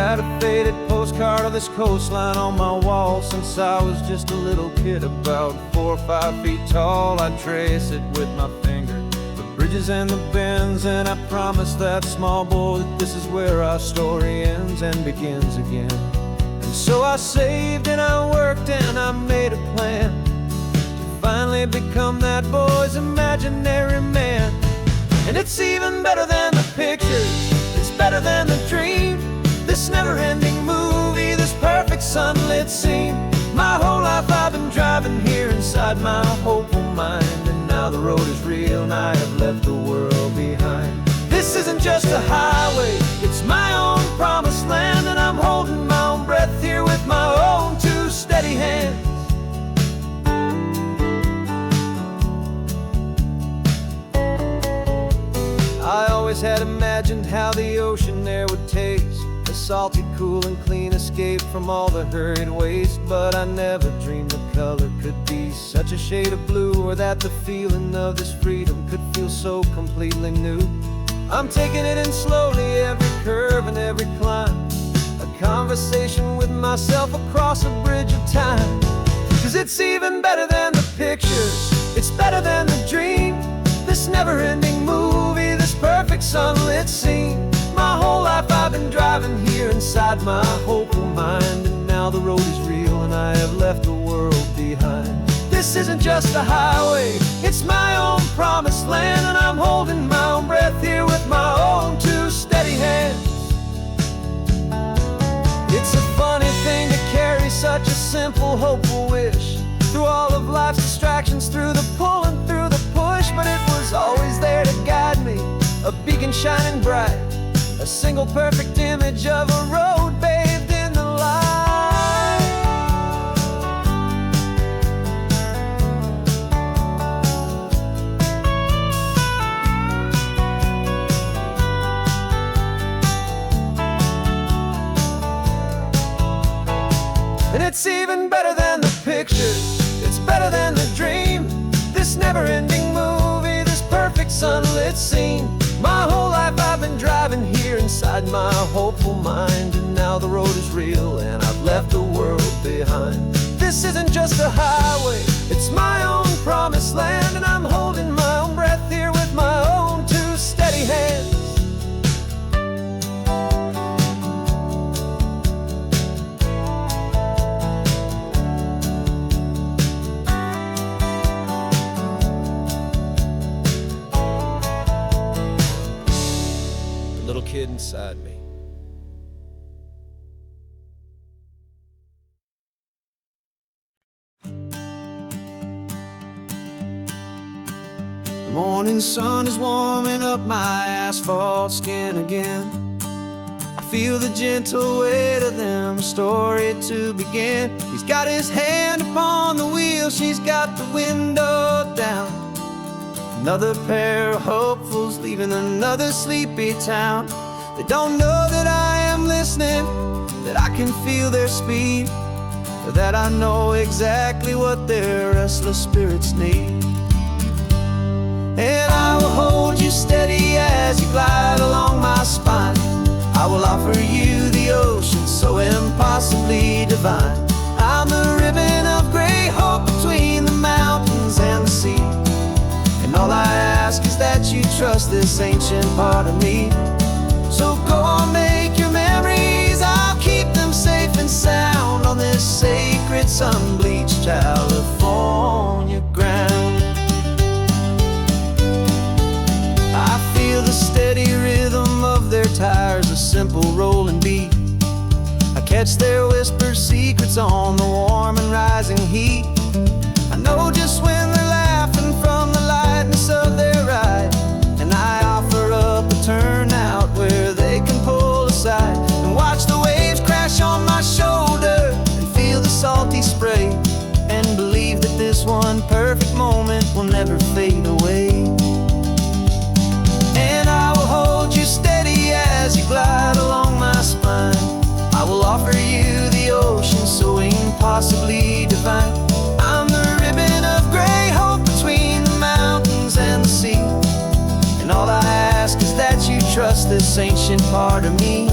had a faded postcard of this coastline on my wall since I was just a little kid, about 4 or 5 feet tall. I'd trace it with my finger, the bridges and the bends, and I promised that small boy that this is where our story ends and begins again. And so I saved and I worked and I made a plan to finally become that boy's imaginary man. And it's even better than the pictures, it's better than the dream, this never-ending movie, this perfect sunlit scene. My whole life I've been driving here inside my hopeful mind, and now the road is real and I have left the world behind. This isn't just a highway, it's my own promised land, and I'm holding my own breath here with my own 2 steady hands. I always had imagined how the ocean air would taste, a salty, cool and clean escape from all the hurried waste. But I never dreamed the color could be such a shade of blue, or that the feeling of this freedom could feel so completely new. I'm taking it in slowly, every curve and every climb, a conversation with myself across a bridge of time. 'Cause it's even better than the pictures, it's better than the dream, this never-ending movie, this perfect sunlit scene. My whole life I've been driving here inside my hopeful mind, and now the road is real and I have left the world behind. This isn't just a highway, it's my own promised land, and I'm holding my own breath here with my own 2 steady hands. It's a funny thing to carry such a simple, hopeful wish through all of life's distractions, through the pull and through the push, but it was always there to guide me, a beacon shining bright, a single perfect image of a road bathed in the light. And it's even better than the pictures, it's better than the dream, this never-ending movie, this perfect sunlit scene. My whole life I've been driving here inside my hopeful mind, and now the road is real and I've left the world behind. This isn't just a highway, it's my own promised land, and I'm holding my own breath here with my own 2 steady hands. Little kid inside me. The morning sun is warming up my asphalt skin again. I feel the gentle weight of them, a story to begin. He's got his hand upon the wheel, she's got the window down. Another pair of hopefuls leaving another sleepy town. They don't know that I am listening, that I can feel their speed, or that I know exactly what their restless spirits need. And I will hold you steady as you glide along my spine. I will offer you the ocean so impossibly divine. I'm the ribbon of gray hope between the mountains and the sea. And all I ask is that you trust this ancient part of me. So go on, make your memories, I'll keep them safe and sound on this sacred sun-bleached California ground. I feel the steady rhythm of their tires, a simple rolling beat. I catch their whispered secrets on the warm and rising heat. I know just when they're laughing from the lightness of their ride, and I offer up a turnout where they can pull aside and watch the waves crash on my shoulder and feel the salty spray, and believe that this one perfect moment will never fade away. And I will hold you steady as you glide along my spine. I will offer you the ocean so impossibly divine. I'm the ribbon of gray hope between the mountains and the sea. And all I ask is that you trust this ancient part of me.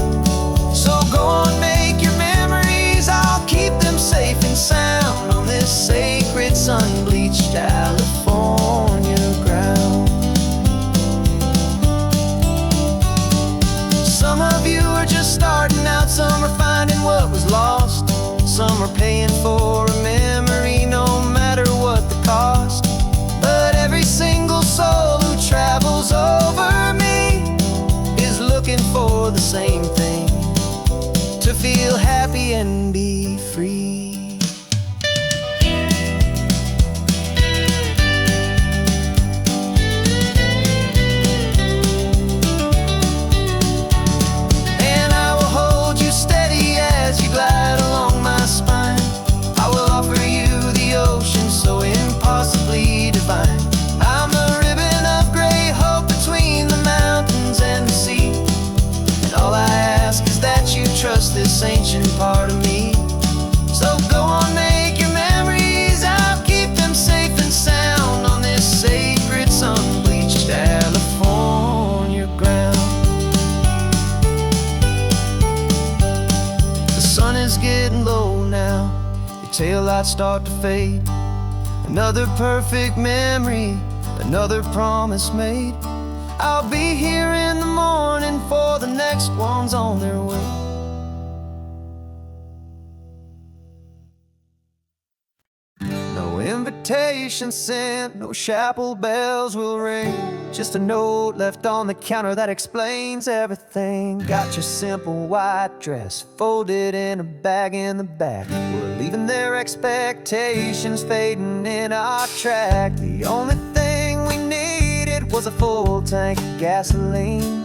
So go on, make your memories, I'll keep them safe and sound on this sacred sun-bleached California ground. Some of you are just starting out, some are finding what was lost, some are paying for a memory no matter what the cost. But every single soul who travels over me is looking for the same thing, to feel happy and be free. And I will hold you steady as you glide along my spine. I will offer you the ocean so impossibly divine. I'm a ribbon of gray hope between the mountains and the sea, and all I ask is that you trust this ancient part of me. So go on, make your memories, I'll keep them safe and sound on this sacred sun-bleached California ground. The sun is getting low now, your taillights start to fade. Another perfect memory, another promise made. I'll be here in the morning for the next ones on their way. No invitation sent, no chapel bells will ring, just a note left on the counter that explains everything. Got your simple white dress folded in a bag in the back. We're leaving their expectations fading in our track. The only thing we needed was a full tank of gasoline,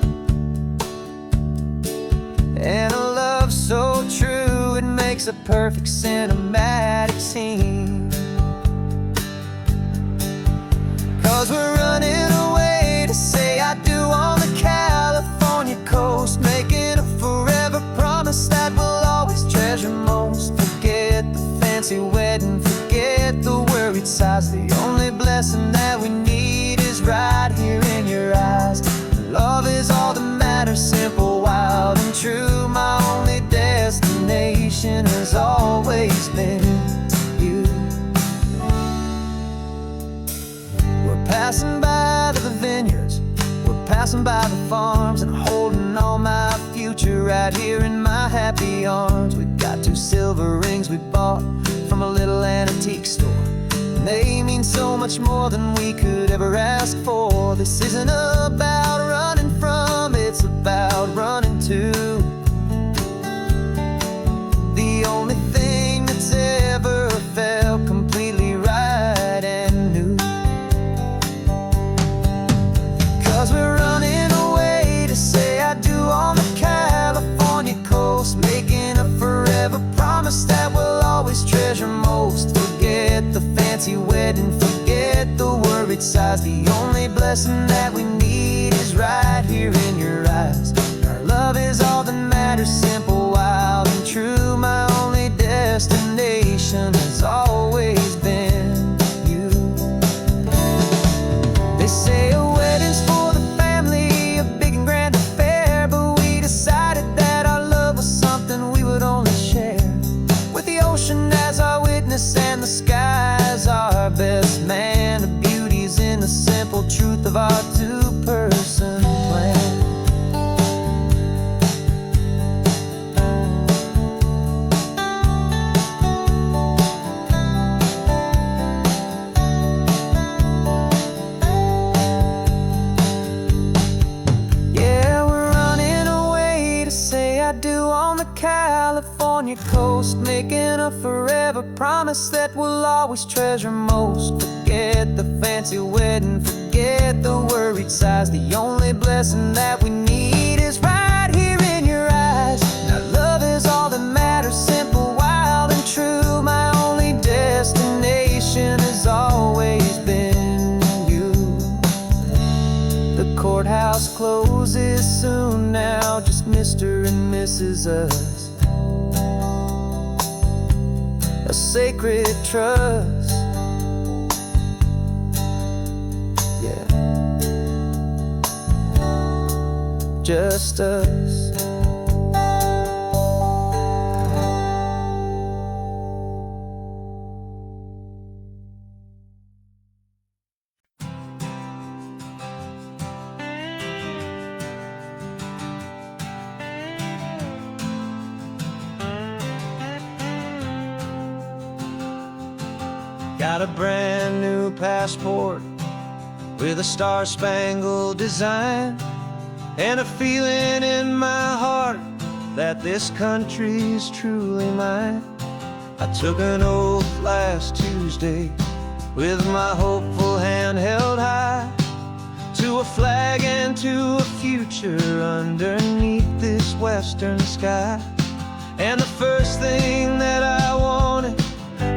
and a love so true it makes a perfect cinematic scene. 'Cause we're running away to say I do on the California coast, making a forever promise that we'll always treasure most. Forget the fancy wedding, forget the worried sighs. The only blessing that we need is right here in your eyes. Love is all that matters, simple, wild, and true. My only destination has always been you. We're passing by the vineyards, we're passing by the farms, and holding all my future right here in my happy arms. We've got 2 silver rings we bought from a little antique store, and they mean so much more than we could ever ask for. This isn't about running from, it's about running to the only thing that's ever felt completely right and new. 'Cause we're running away to say I do on the California coast, making a forever promise that we'll always treasure most. Forget the fancy wedding, forget the worried sighs. The only blessing that we need is right here in your eyes. Our love is all that matters, simple, wild, and true. My only destination has always been you. They say a wedding's for the family, a big and grand affair, but we decided that our love was something we would only share with the ocean as our witness and the sky as our best man. The beauty's in the simple truth of our 2-person plan. Yeah, we're running away to say I do on the California coast, making a forever promise that we'll always treasure most. Forget the fancy wedding, forget the worried sighs. The only blessing that we need is right here in your eyes. Now love is all that matters, simple, wild, and true. My only destination has always been you. The courthouse closes soon now, just Mr. and Mrs. Us. A sacred trust, yeah, just us. Got a brand new passport with a star-spangled design, and a feeling in my heart that this country's truly mine. I took an oath last Tuesday with my hopeful hand held high, to a flag and to a future underneath this western sky. And the first thing that I wanted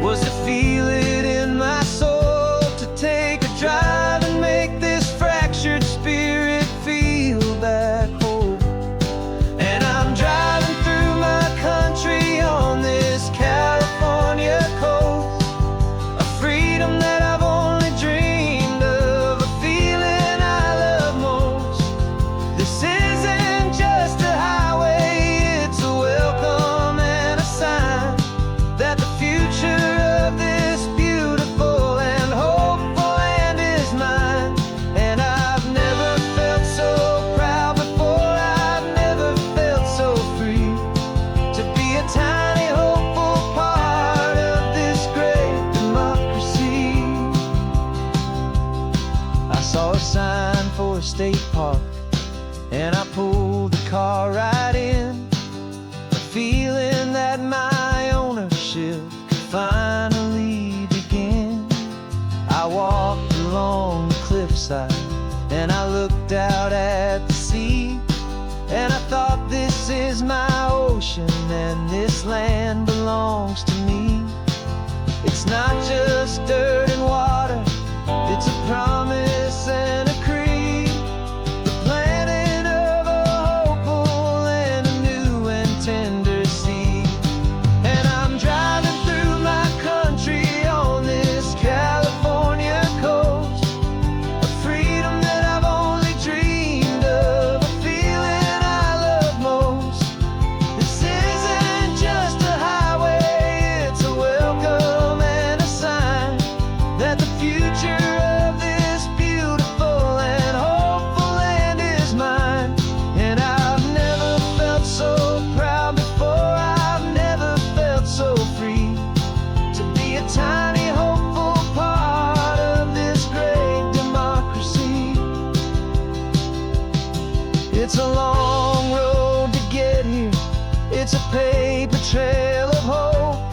was to feel it in my soul, to take a drive and make this fractured spirit feel back home. And I'm driving through my country on this California coast, a freedom that I've only dreamed of, a feeling I love most. This isn't just a highway, it's a welcome and a sign that the future of this beautiful and hopeful land is mine. And I've never felt so proud before, I've never felt so free, to be a tiny hopeful part of this great democracy. I saw a sign for a state park, and I pulled the car right in, a feeling that my ownership could finally begin. I walked along the cliffside and I looked out at the sea, and I thought, this is my ocean and this land belongs to me. It's not just dirt and water, it's a promise and a creed, the planting of a hopeful and a new and tender seed. And I'm driving through my country on this California coast, a freedom that I've only dreamed of, a feeling I love most. This isn't just a highway, it's a welcome and a sign that the future of this beautiful and hopeful land is mine. And I've never felt so proud before, I've never felt so free, to be a tiny hopeful part of this great democracy. It's a long road to get here, it's a paper trail of hope,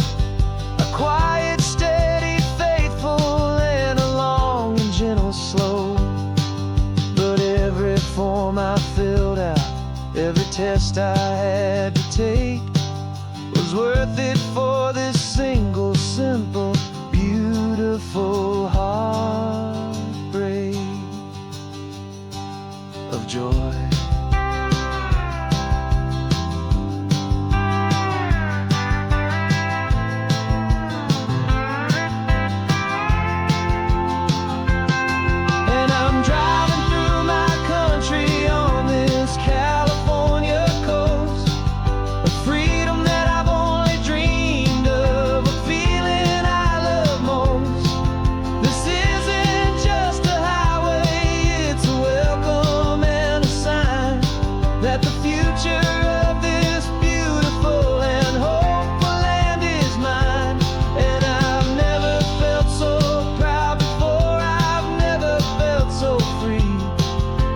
a quiet, steady, faithful, and a long and gentle slope. But every form I filled out, every test I had to take, was worth it for this single, simple, beautiful heartbreak of joy. And I'm driving through my country on this California coast, a freedom that I've only dreamed of, a feeling I love most. This isn't just a highway, it's a welcome and a sign that the future of this beautiful and hopeful land is mine. And I've never felt so proud before, I've never felt so free,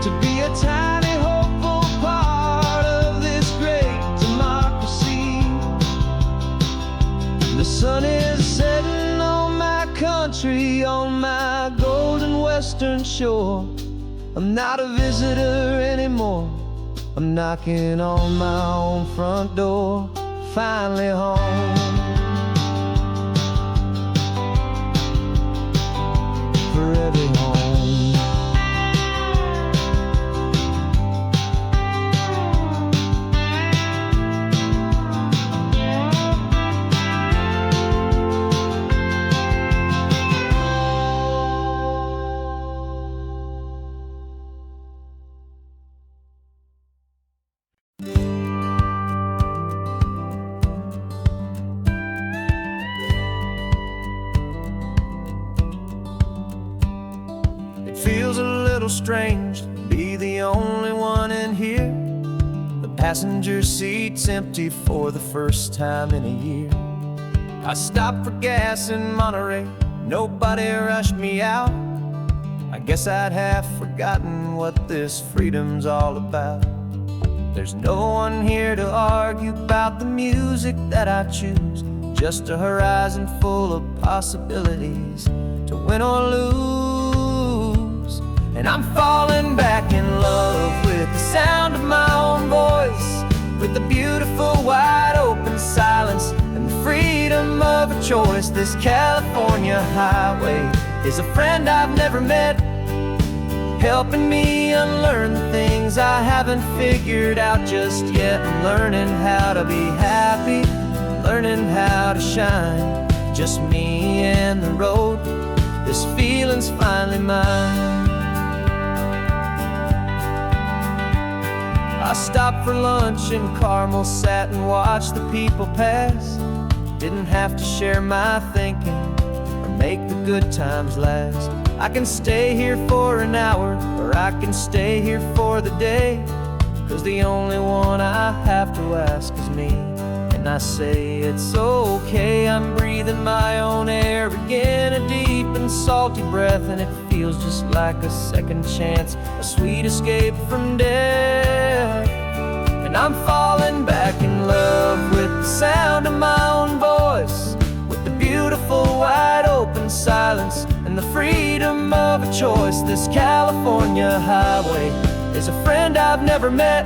to be a tiny hopeful part of this great democracy. The sun is setting on my country, on my golden western shore. I'm not a visitor anymore, I'm knocking on my own front door, finally home. Forever home. Feels a little strange to be the only one in here. The passenger seat's empty for the first time in a year. I stopped for gas in Monterey, Nobody rushed me out. I guess I'd have forgotten what this freedom's all about. There's no one here to argue about the music that I choose, just a horizon full of possibilities to win or lose. And I'm falling back in love with the sound of my own voice, with the beautiful wide open silence and the freedom of a choice. This California highway is a friend I've never met, helping me unlearn the things I haven't figured out just yet. I'm learning how to be happy, learning how to shine, just me and the road. This feeling's finally mine. I stopped for lunch in Carmel, sat and watched the people pass. Didn't have to share my thinking or make the good times last. I can stay here for an hour, or I can stay here for the day, 'cause the only one I have to ask is me. And I say it's okay, I'm breathing my own air again, a deep and salty breath, and it feels just like a second chance, a sweet escape from death. And I'm falling back in love with the sound of my own voice, with the beautiful wide open silence and the freedom of a choice. This California highway is a friend I've never met,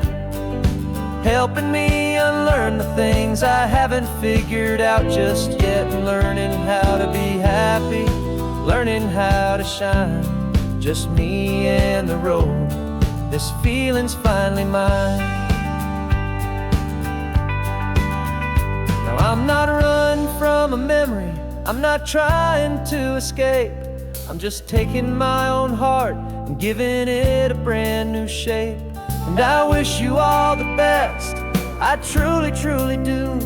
helping me unlearn the things I haven't figured out just yet. Learning how to be happy, learning how to shine, just me and the road. This feeling's finally mine. Now I'm not running from a memory, I'm not trying to escape. I'm just taking my own heart and giving it a brand new shape. And I wish you all the best, I truly, truly do.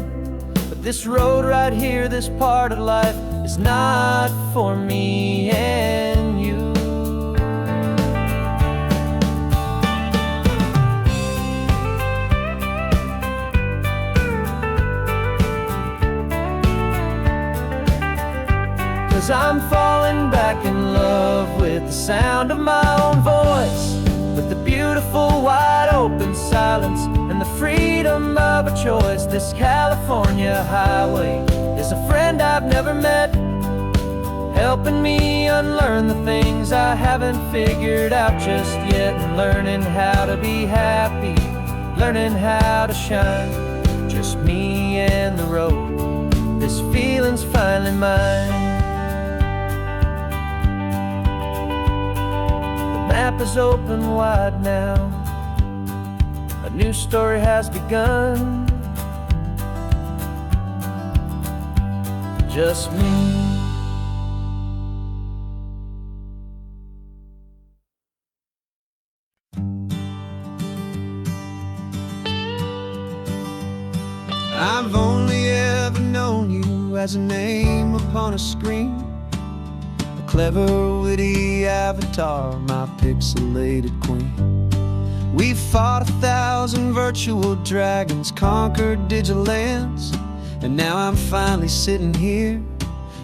But this road right here, this part of life, is not for me and you. 'Cause I'm falling back in love with the sound of my own voice, with the beautiful wide open silence and the freedom of a choice. This California highway is a friend I've never met, helping me unlearn the things I haven't figured out just yet. And learning how to be happy, learning how to shine, just me and the road. This feeling's finally mine. The map is open wide now, a new story has begun, just me. I've only ever known you as a name upon a screen, a clever, witty avatar, my pixelated queen. We fought 1,000 virtual dragons, conquered digital lands, and now I'm finally sitting here,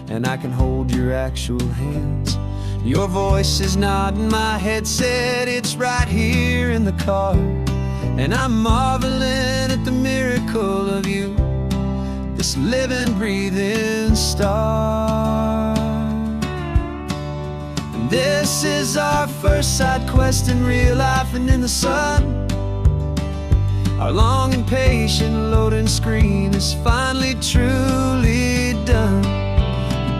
and I can hold your actual hands. Your voice is not in my headset, it's right here in the car, and I'm marveling at the miracle of you, this living, breathing star. And this is our first side quest in real life and in the sun. Our long and patient loading screen is finally truly done.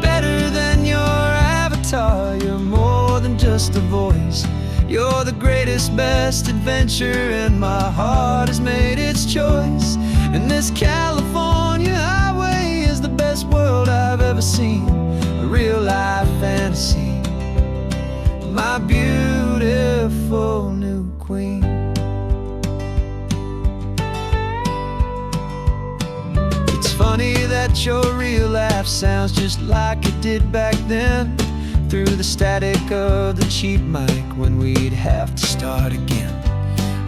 Better than your avatar, you're more than just a voice. You're the greatest, best adventure, and my heart has made its choice. And this California highway is the best world I've ever seen, a real life fantasy, my beautiful new queen. It's funny that your real laugh sounds just like it did back then, through the static of the cheap mic when we'd have to start again,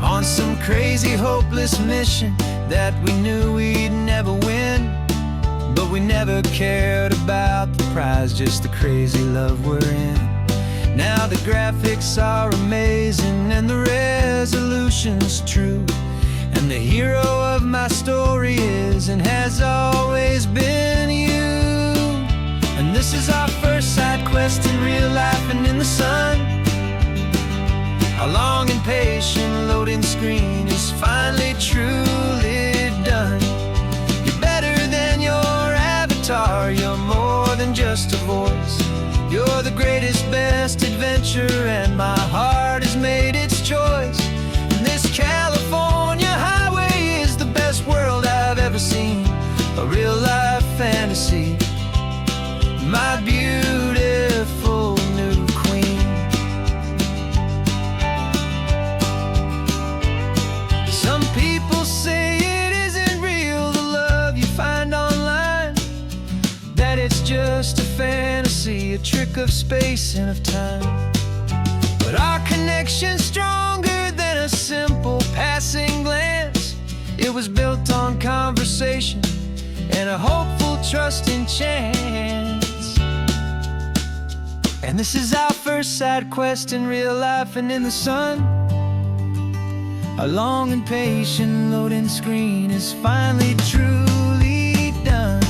on some crazy hopeless mission that we knew we'd never win. But we never cared about the prize, just the crazy love we're in. Now the graphics are amazing and the resolution's true, and the hero of my story is and has always been you. And this is our first side quest in real life and in the sun. Our long and patient loading screen is finally truly done. You're better than your avatar, you're more than just a voice. You're the greatest, best adventure, and my heart has made its choice. And this California highway is the best world I've ever seen, a real life fantasy, my beautiful new queen. Some people say it isn't real, the love you find online, that it's just a fantasy, a trick of space and of time. But our connection's stronger than a simple passing glance. It was built on conversation and a hopeful, trusting chance. And this is our first side quest in real life and in the sun. Our long and patient loading screen is finally truly done.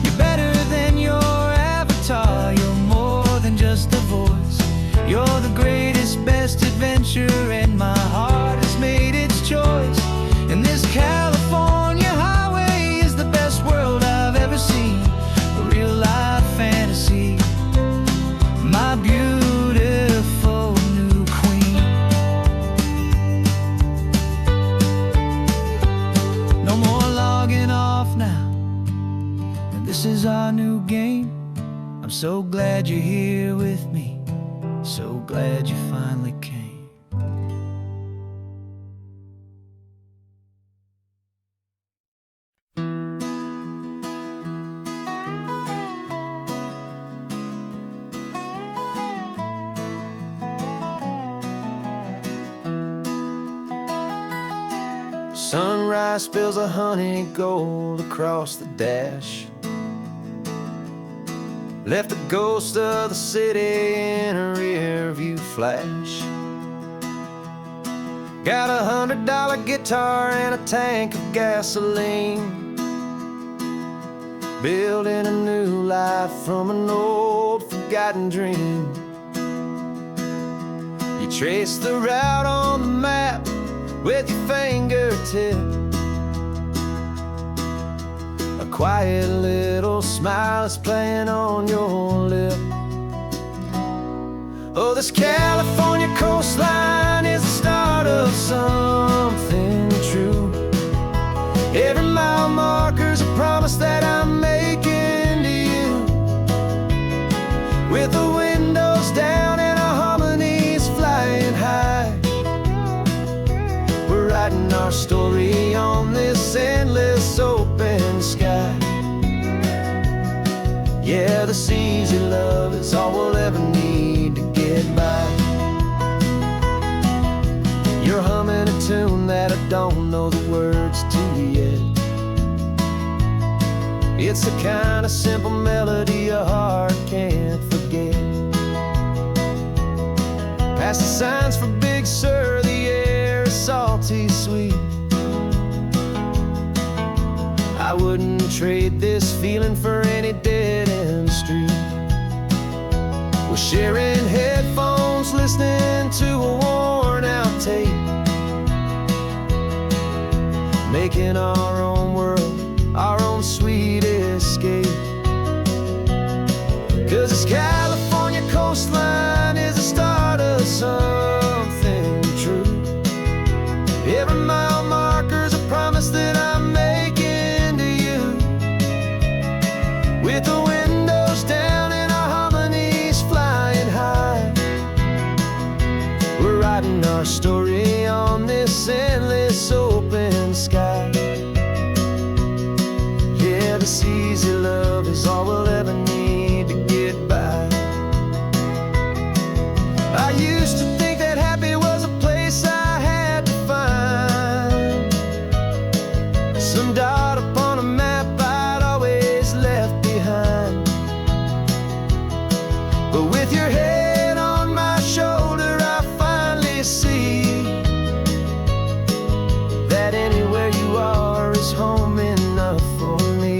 You're better than your avatar, you're more than just a voice. You're the greatest, best adventure, and my heart has made its choice. And this California highway is the best world I've ever seen, a real life fantasy, my beautiful new queen. No more logging off now, and this is our new game. I'm so glad you're here with me, so glad you finally came. Sunrise spills a honey gold across the dash, left the ghost of the city in a rear view flash. Got $100 guitar and a tank of gasoline, building a new life from an old forgotten dream. You trace the route on the map with your fingertip, a quiet little smile is playing on your lip. Oh, this California coastline is the start of something true. Every mile marker's a promise that I'm making to you, with the windows down and our harmonies flying high. We're writing our story on this endless open sky. Yeah, this easy love is all we'll ever need to get by. You're humming a tune that I don't know the words to yet. It's the kind of simple melody your heart can't forget. Past the signs for Big Sur, the air is salty sweet. I wouldn't trade this feeling for any dead-end street. We're sharing headphones, listening to a worn-out tape, making our own world, our own sweet escape. 'Cause this California coastline is the start of something true. Every mile marker's a promise that I'm making to you, with the windows down and our harmonies flying high. We're writing our story on this endless open sky. Yeah, this easy love is all we'll ever need to get by. I used to think that happy was a place I had to find, some dot upon a map I'd always enough for me.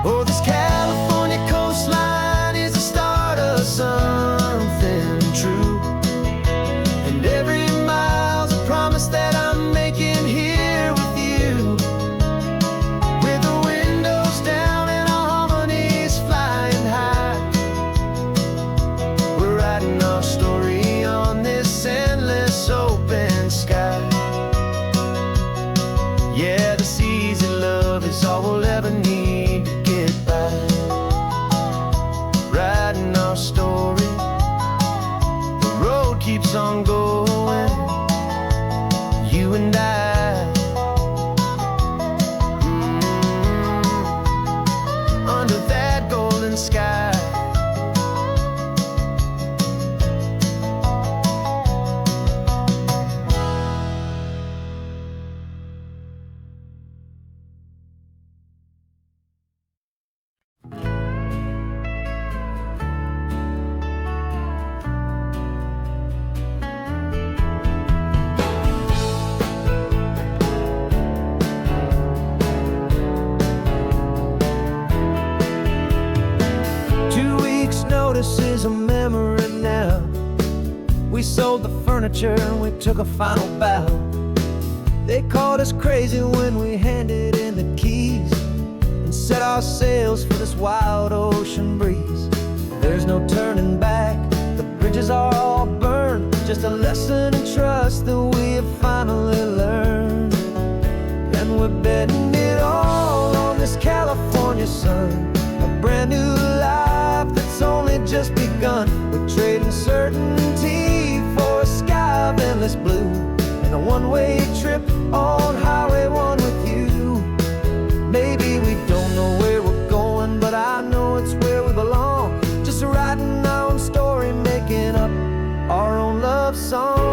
Oh, this California coastline is the start of something true, and every mile's a promise that I'm making here with you. With the windows down and our harmonies flying high, we're writing our story on this endless open sky. Yeah, this easy love is all we'll ever need to get by. Writing our story, the road keeps on going, you and I. Under that golden sky. 2 weeks' notice is a memory now. We sold the furniture and we took a final bow. They called us crazy when we handed in the keys and set our sails for this wild ocean breeze. There's no turning back, the bridges are all burned, just a lesson in trust that we have finally learned. And we're betting it all on this California sun, a brand new life that's only just begun. We're trading certainty for a sky of endless blue, and a one-way trip on Highway 1 with you. Maybe we don't know where we're going, but I know it's where we belong. Just writing our own story, making up our own love song.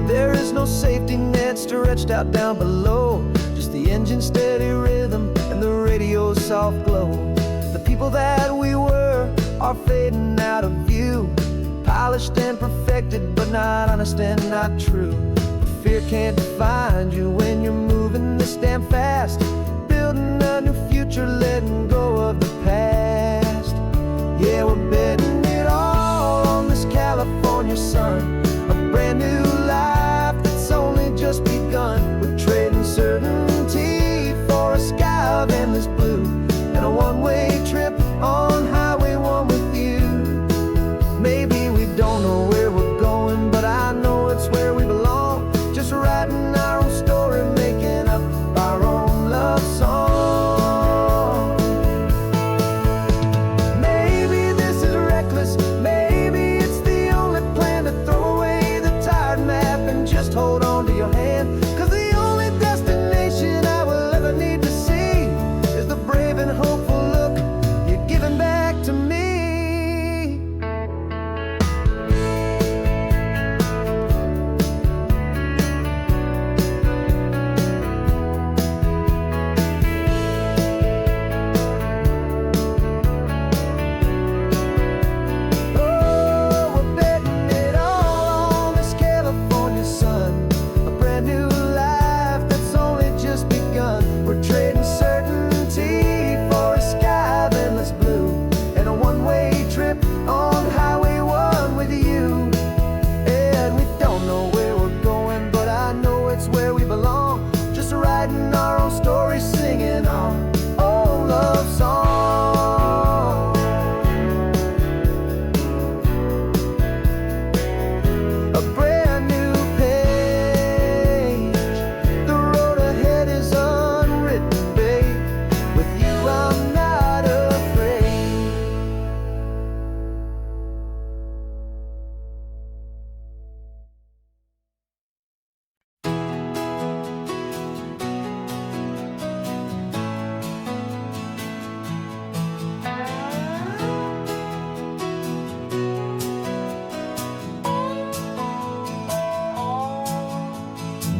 There is no safety net stretched out down below, just the engine's steady rhythm and the radio's soft glow. The people that we were are fading out of view, polished and perfected, but not honest and not true. Fear can't define you when you're moving this damn fast, building a new future, letting go of the past. Yeah, we're betting it all on this California sun, a brand new life that's only just begun. We're trading certainty for a sky of endless blue, and a one-way trip on Highway 1 with you. Maybe we don't know where we're going, but I know it's where we belong. Just writing our own story, making up our own love song.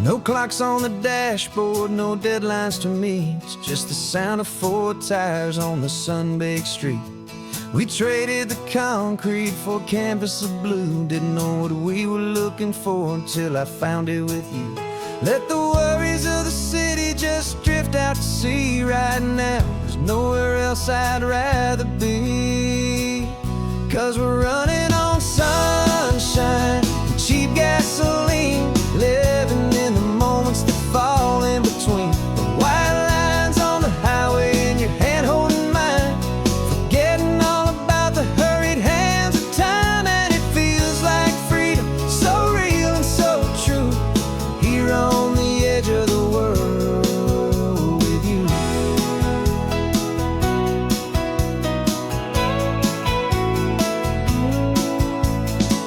No clocks on the dashboard, no deadlines to meet. It's just the sound of 4 tires on the sun-baked street. We traded the concrete for a canvas of blue. Didn't know what we were looking for until I found it with you. Let the worries of the city just drift out to sea right now. There's nowhere else I'd rather be. 'Cause we're running on sunshine and cheap gasoline, living in the moments that fall in between. The white lines on the highway and your hand holding mine, forgetting all about the hurried hands of time. And it feels like freedom, so real and so true, here on the edge of the world with you.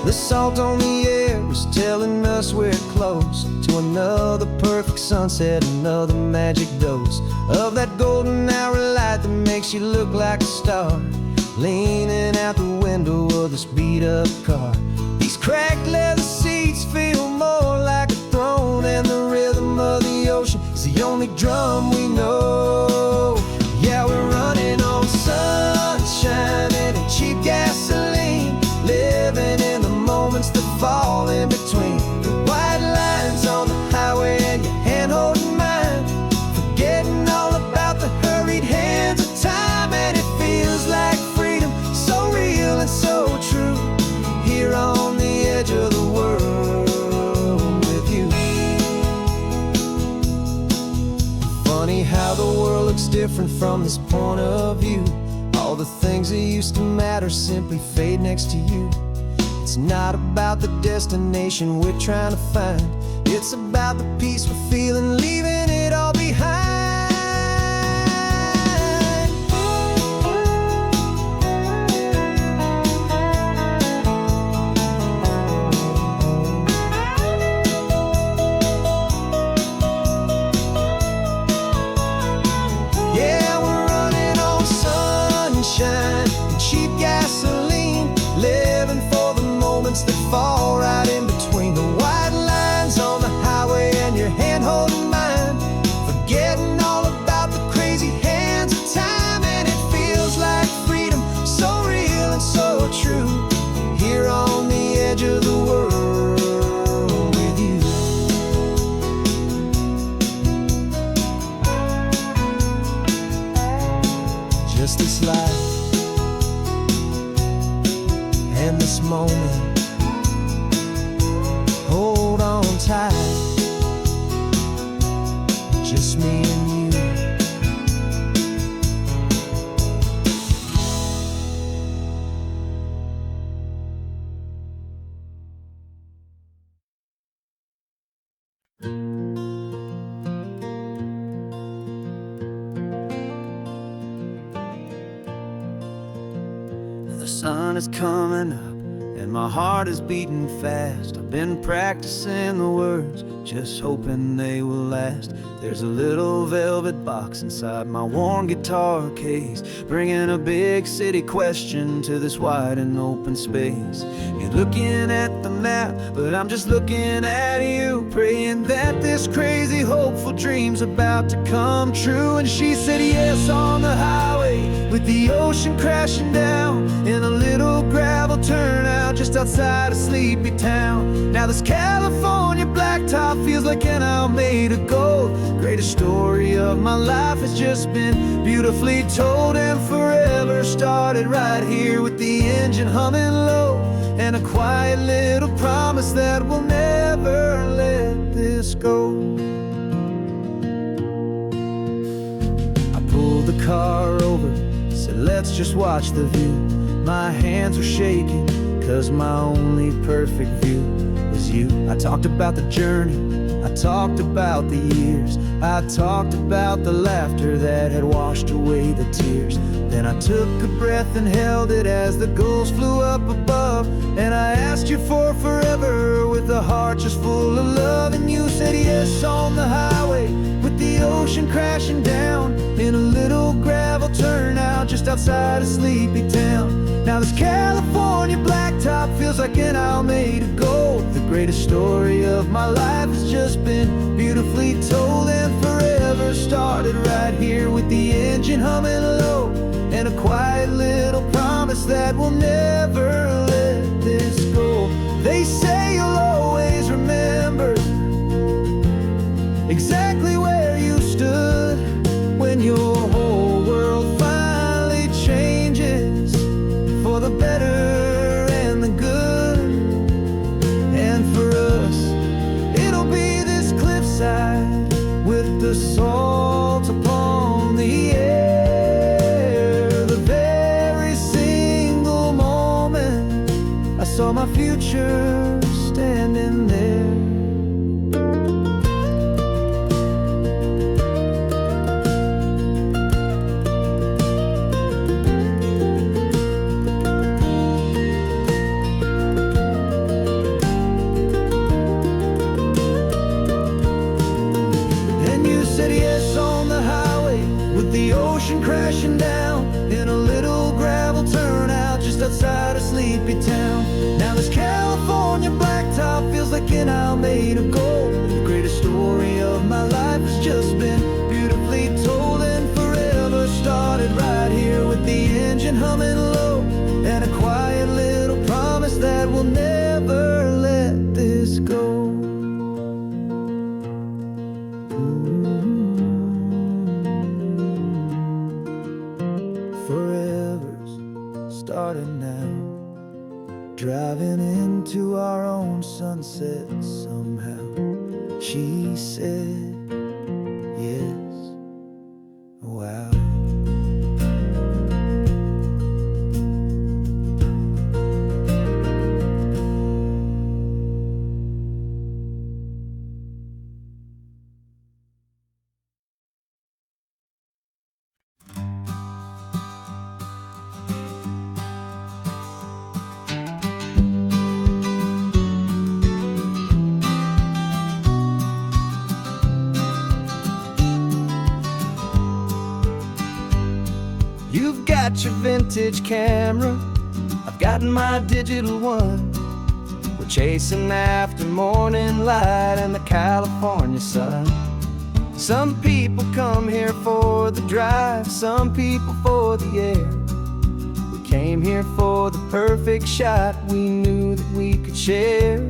The salt on the air is telling us we're close to another perfect sunset, another magic dose of that golden hour light that makes you look like a star, leaning out the window of this beat-up car. These cracked leather seats feel more like a throne, and the rhythm of the ocean is the only drum we know. Yeah, we're running on sunshine and cheap gasoline, living in the moments that fall in between. The white lines on the highway and your hand holding mine, forgetting all about the hurried hands of time. And it feels like freedom, so real and so true, here on the edge of the world with you. Funny how the world looks different from this point of view. All the things that used to matter simply fade next to you. It's not about the destination we're trying to find, it's about the peace we're feeling, leaving it all behind. Yeah, we're running on sunshine and cheap gasoline, living for the moments that fall right in between. The white lines on the highway and your hand holding mine, forgetting all about the crazy hands of time. And it feels like freedom, so real and so true, here on the edge of the world with you. Just this life and this moment, hold on tight, just me and you. The sun is coming up and my heart is beating fast. I've been practicing the words, just hoping they will last. There's a little velvet box inside my worn guitar case, bringing a big city question to this wide and open space. You're looking at the map, but I'm just looking at you, praying that this crazy hopeful dream's about to come true. And she said yes on the highway, with the ocean crashing down, in a little gravel turnout just outside a sleepy town. Now this California blacktop feels like an hour made of gold. Greatest story of my life has just been beautifully told, and forever started right here with the engine humming low, and a quiet little promise that we'll never let this go. I pulled the car over, said let's just watch the view. My hands were shaking, 'cause my only perfect view was you. I talked about the journey, I talked about the years, I talked about the laughter that had washed away the tears. Then I took a breath and held it as the gulls flew up above, and I asked you for forever with a heart just full of love. And you said yes on the highway, with the ocean crashing down, in a little gravel turnout just outside a sleepy town. Now this California blacktop feels like an hour made of gold. The greatest story of my life has just been beautifully told, and forever started right here with the engine humming low, and a quiet little promise that we'll never let this go. They say you'll always remember exactly where you stood when your whole world finally changes for the better and the good. And for us, it'll be this cliffside with the salt upon the air. The very single moment I saw my future standing there. Said yes on the highway with the ocean crashing down in a little gravel turnout just outside of sleepy town. Now this California blacktop feels like an isle made of gold. The greatest story of my life has just been beautifully told, and forever started right here with the engine humming low, and a quiet little promise that we'll never let this go. Forever's starting now, driving into our own sunset somehow. She said yes, wow. You've got your vintage camera, I've got my digital one. We're chasing after morning light and the California sun. Some people come here for the drive, some people for the air. We came here for the perfect shot we knew that we could share.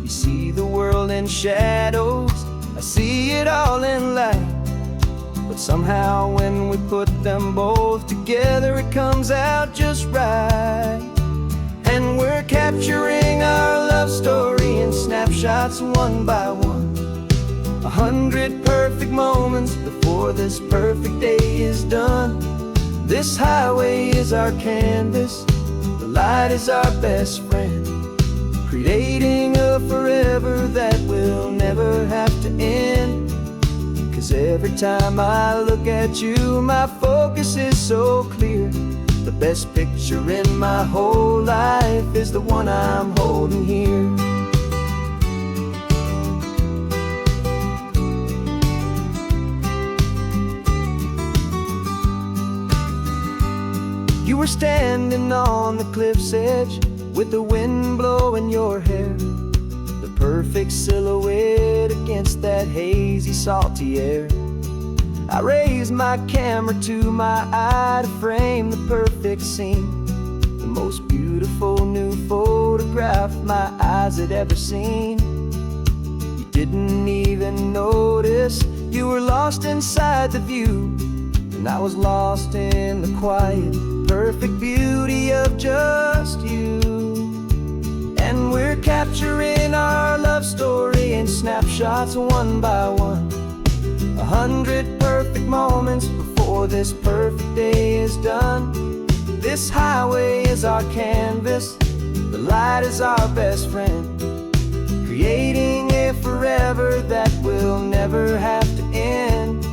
You see the world in shadows, I see it all in light. But somehow when we put them both together, it comes out just right. And we're capturing our love story in snapshots one by one. 100 perfect moments before this perfect day is done. This highway is our canvas, the light is our best friend, creating a forever that will never have to end. 'Cause every time I look at you, my focus is so clear. The best picture in my whole life is the one I'm holding here. You were standing on the cliff's edge with the wind blowing your hair, the perfect silhouette against that hazy, salty air. I raised my camera to my eye to frame the perfect scene, the most beautiful new photograph my eyes had ever seen. You didn't even notice you were lost inside the view, and I was lost in the quiet, perfect beauty of just you. And we're capturing our love story in snapshots one by one. 100 perfect moments before this perfect day is done. This highway is our canvas, the light is our best friend, creating a forever that will never have to end.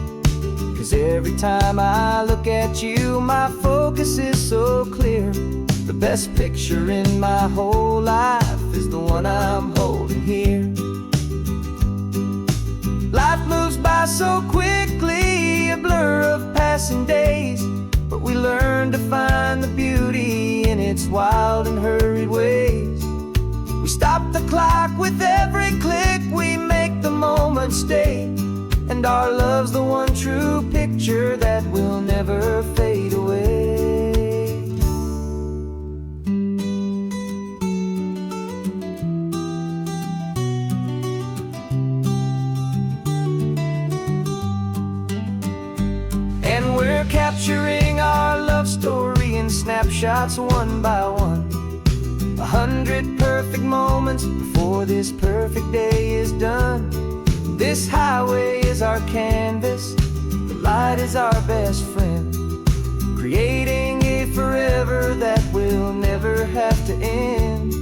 'Cause every time I look at you, my focus is so clear. The best picture in my whole life is the one I'm holding here. Life moves by so quickly, a blur of passing days, but we learn to find the beauty in its wild and hurried ways. We stop the the clock. With every click we make the moment stay, and our love's the one true picture that will never fade away. And we're capturing our love story in snapshots one by one. 100 perfect moments before this perfect day is done. This highway is our canvas, the light is our best friend, creating a forever that will never have to end.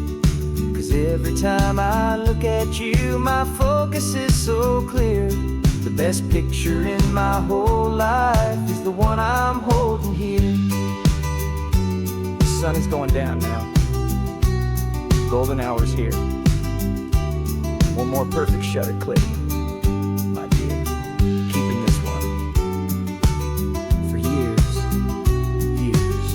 'Cause every time I look at you, my focus is so clear. The best picture in my whole life is the one I'm holding here. The sun is going down now. Golden hour's here. One more perfect shutter click, my dear. Keeping this one for years, years.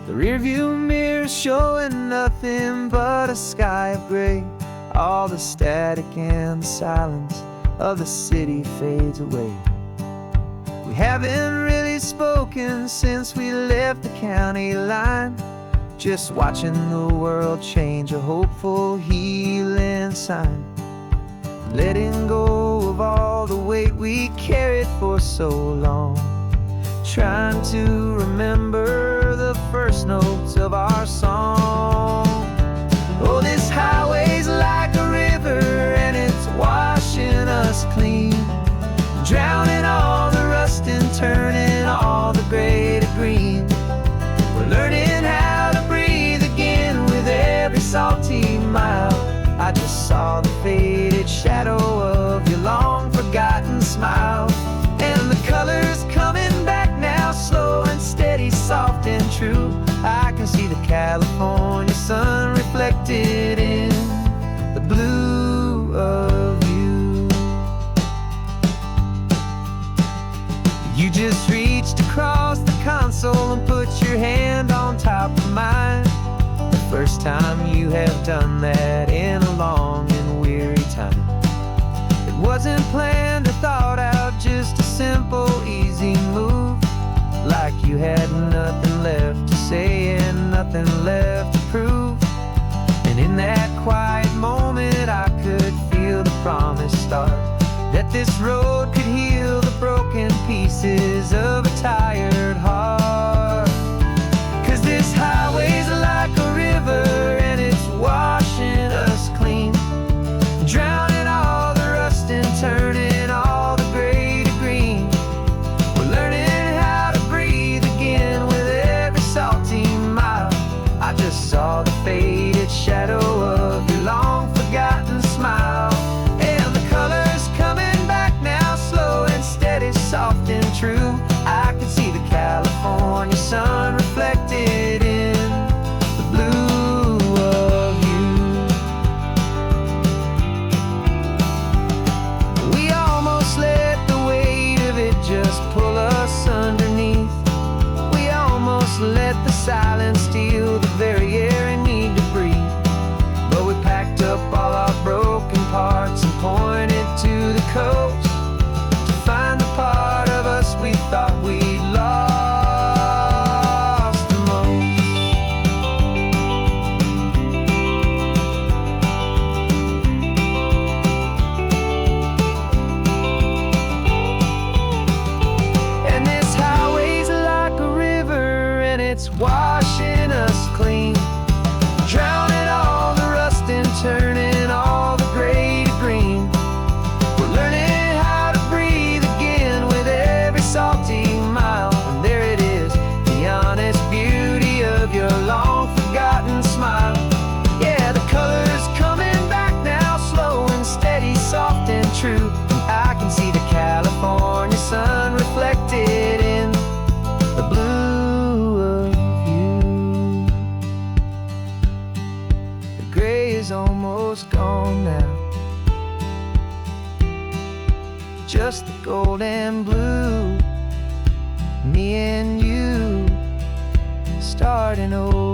The rearview mirror's showing nothing but a sky of gray. All the static and the silence of the city fades away. We haven't really spoken since we left the county line, just watching the world change, a hopeful healing sign. Letting go of all the weight we carried for so long, trying to remember the first notes of our song. Oh, this highway's like a river and it's washing us clean, drowning all the rust and turning all the gray to green. We're learning how to breathe again with every salty mile. I just saw the faded shadow of your long forgotten smile, and the colors coming back now, slow and steady, soft and true. I can see the California sun reflected in the blue of you. You just reached across the console and put your hand on top of mine. The first time you have done that in a long and weary time. It wasn't planned or thought out, just a simple, easy move. Like you had nothing left to say and nothing left to prove. And in that quiet moment I could feel the promise start, that this road could heal the broken pieces of a tired heart. 'Cause this highway's like a river and it's washing us clean, drowning all the rust and turning all the gray to green. We're learning how to breathe again with every salty mile. I just saw the faded shadow of your long forgotten smile, and the colors coming back now, slow and steady, soft and true. I can see the California gray is almost gone now. Just the gold and blue, me and you starting over.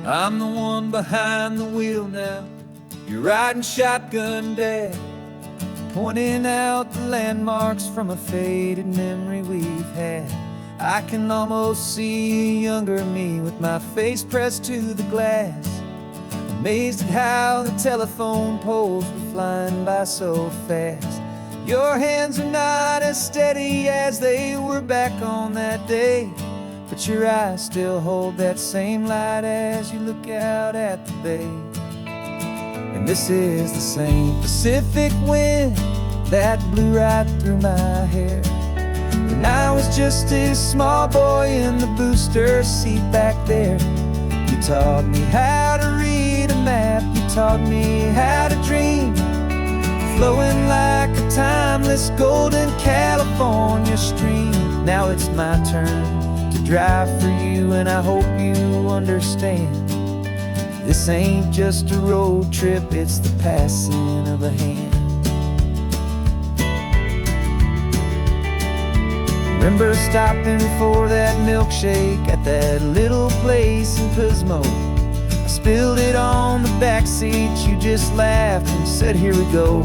I'm the one behind the wheel now. You're riding shotgun, Dad, pointing out the landmarks from a faded memory we've had. I can almost see a younger me with my face pressed to the glass, amazed at how the telephone poles were flying by so fast. Your hands are not as steady as they were back on that day, but your eyes still hold that same light as you look out at the bay. And this is the same Pacific wind that blew right through my hair when I was just a small boy in the booster seat back there. You taught me how to read a map, you taught me how to dream, flowing like a timeless golden California stream. Now it's my turn to drive for you, and I hope you understand. This ain't just a road trip, it's the passing of a hand. Remember stopping for that milkshake at that little place in Pismo? I spilled it on the back seat, you just laughed and said, "Here we go."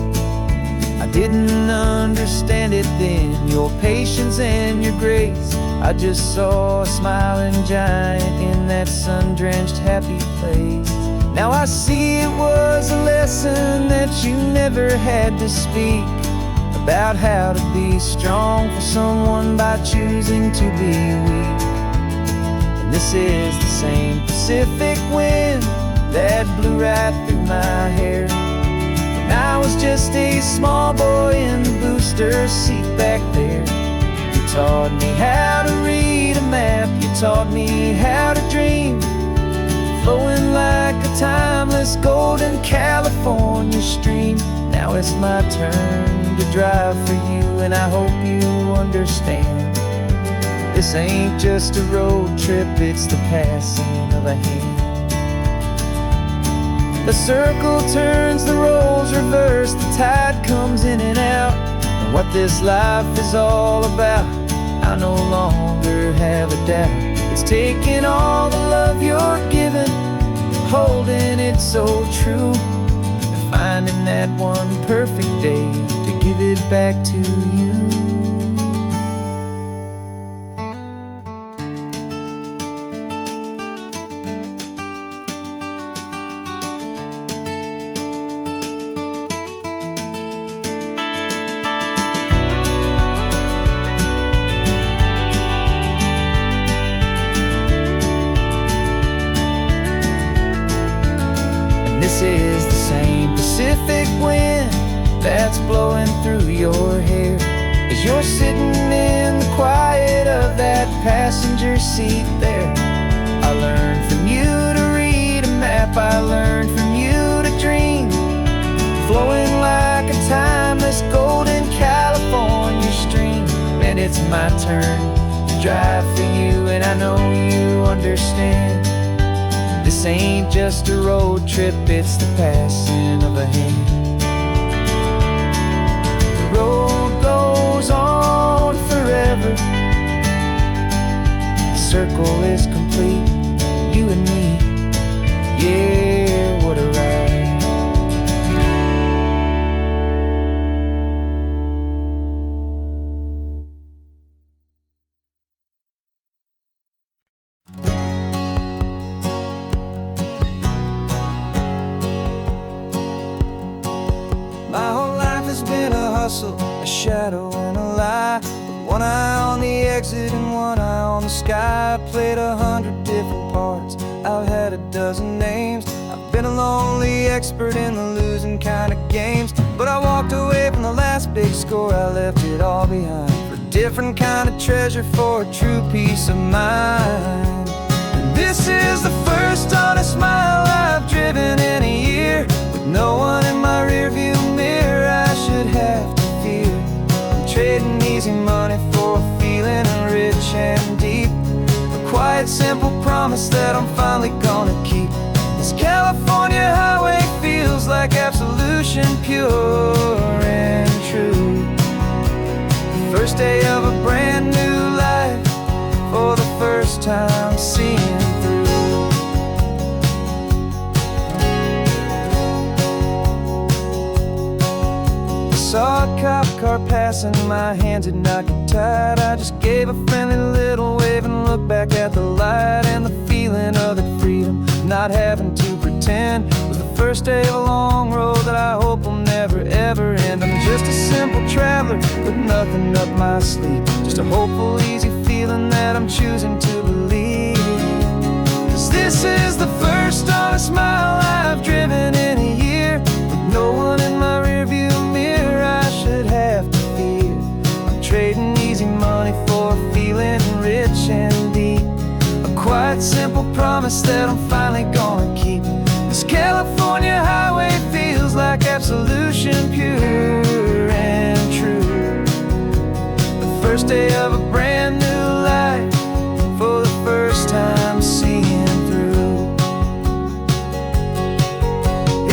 I didn't understand it then, your patience and your grace. I just saw a smiling giant in that sun-drenched happy place. Now I see it was a lesson that you never had to speak, about how to be strong for someone by choosing to be weak. And this is the same Pacific wind that blew right through my hair when I was just a small boy in the booster seat back there. You taught me how to read a map, you taught me how to dream, flowing like a timeless golden California stream. Now it's my turn to drive for you, and I hope you understand. This ain't just a road trip, it's the passing of a hand. The circle turns, the roles reverse, the tide comes in and out. And what this life is all about, I no longer have a doubt. It's taking all the love you're giving, holding it so true, and finding that one perfect day to give it back to you. This is the same Pacific wind that's blowing through your hair as you're sitting in the quiet of that passenger seat there. I learned from you to read a map, I learned from you to dream, flowing like a timeless golden California stream. And it's my turn to drive for you, and I know you understand. This ain't just a road trip, it's the passing of a hand. The road goes on forever, the circle is complete, you and me, yeah, what a ride. My whole life has been a hustle, a shadow and a lie, with one eye on the exit and one eye on the sky. I played 100 different parts, I've had a dozen names. I've been a lonely expert in the losing kind of games, but I walked away from the last big score, I left it all behind for a different kind of treasure, for a true peace of mind. And this is the first honest mile I've driven in a year, with no promise that I'm finally gonna keep. This California highway feels like absolution, pure and true. The first day of a brand new life, for the first time seeing through. I saw a cop car passing, my hands had not got tied. I just gave a friendly little wave and looked back at the light. And the feeling of that freedom, not having to pretend, was the first day of a long road that I hope will never ever end. I'm just a simple traveler with nothing up my sleeve, just a hopeful, easy feeling that I'm choosing to believe. 'Cause this is the first honest mile I've driven in a year, with no one in my rearview mirror I should have to fear. I'm trading easy money for a feeling rich and deep, a quiet, simple promise that I'm finally gonna keep. This California highway feels like absolution, pure and true. The first day of a brand new life, for the first time seeing through.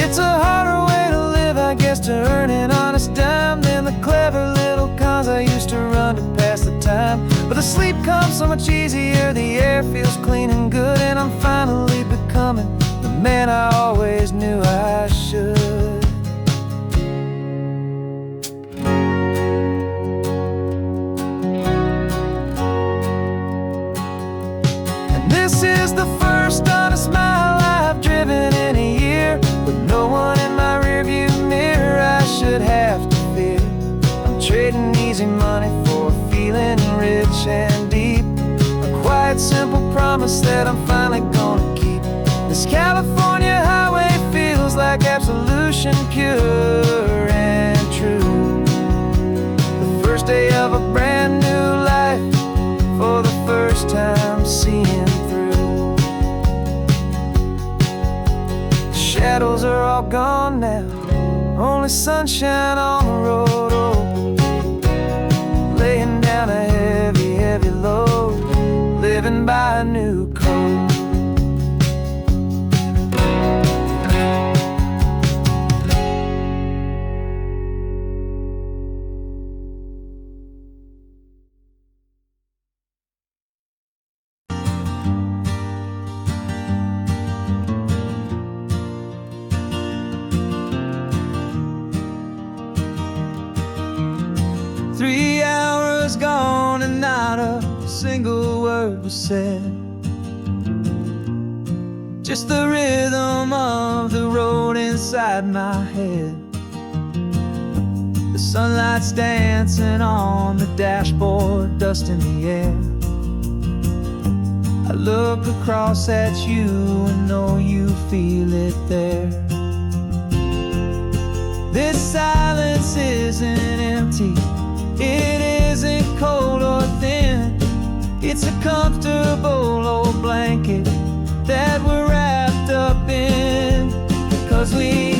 It's a harder way to live, I guess, to earn an honest dime than the clever little cons I used to run to pass the time. But the sleep comes so much easier, the air feels clean and good, and I'm finally becoming the man I always knew I should. And this is the first honest mile I've driven in a year, with no one in my rearview mirror I should have to fear. I'm trading easy money for a feeling rich and deep, a quiet, simple promise that I'm finally gonna keep. This California highway feels like absolution, pure and true. The first day of a brand new life, for the first time seeing through. The shadows are all gone now, only sunshine on the road. Oh, laying down a heavy, heavy load, living by a new code. 3 hours gone and not a single word was said. Just the rhythm of the road inside my head. The sunlight's dancing on the dashboard, dust in the air. I look across at you and know you feel it there. This silence isn't empty, it isn't cold or thin. It's a comfortable old blanket that we're wrapped up in. 'Cause we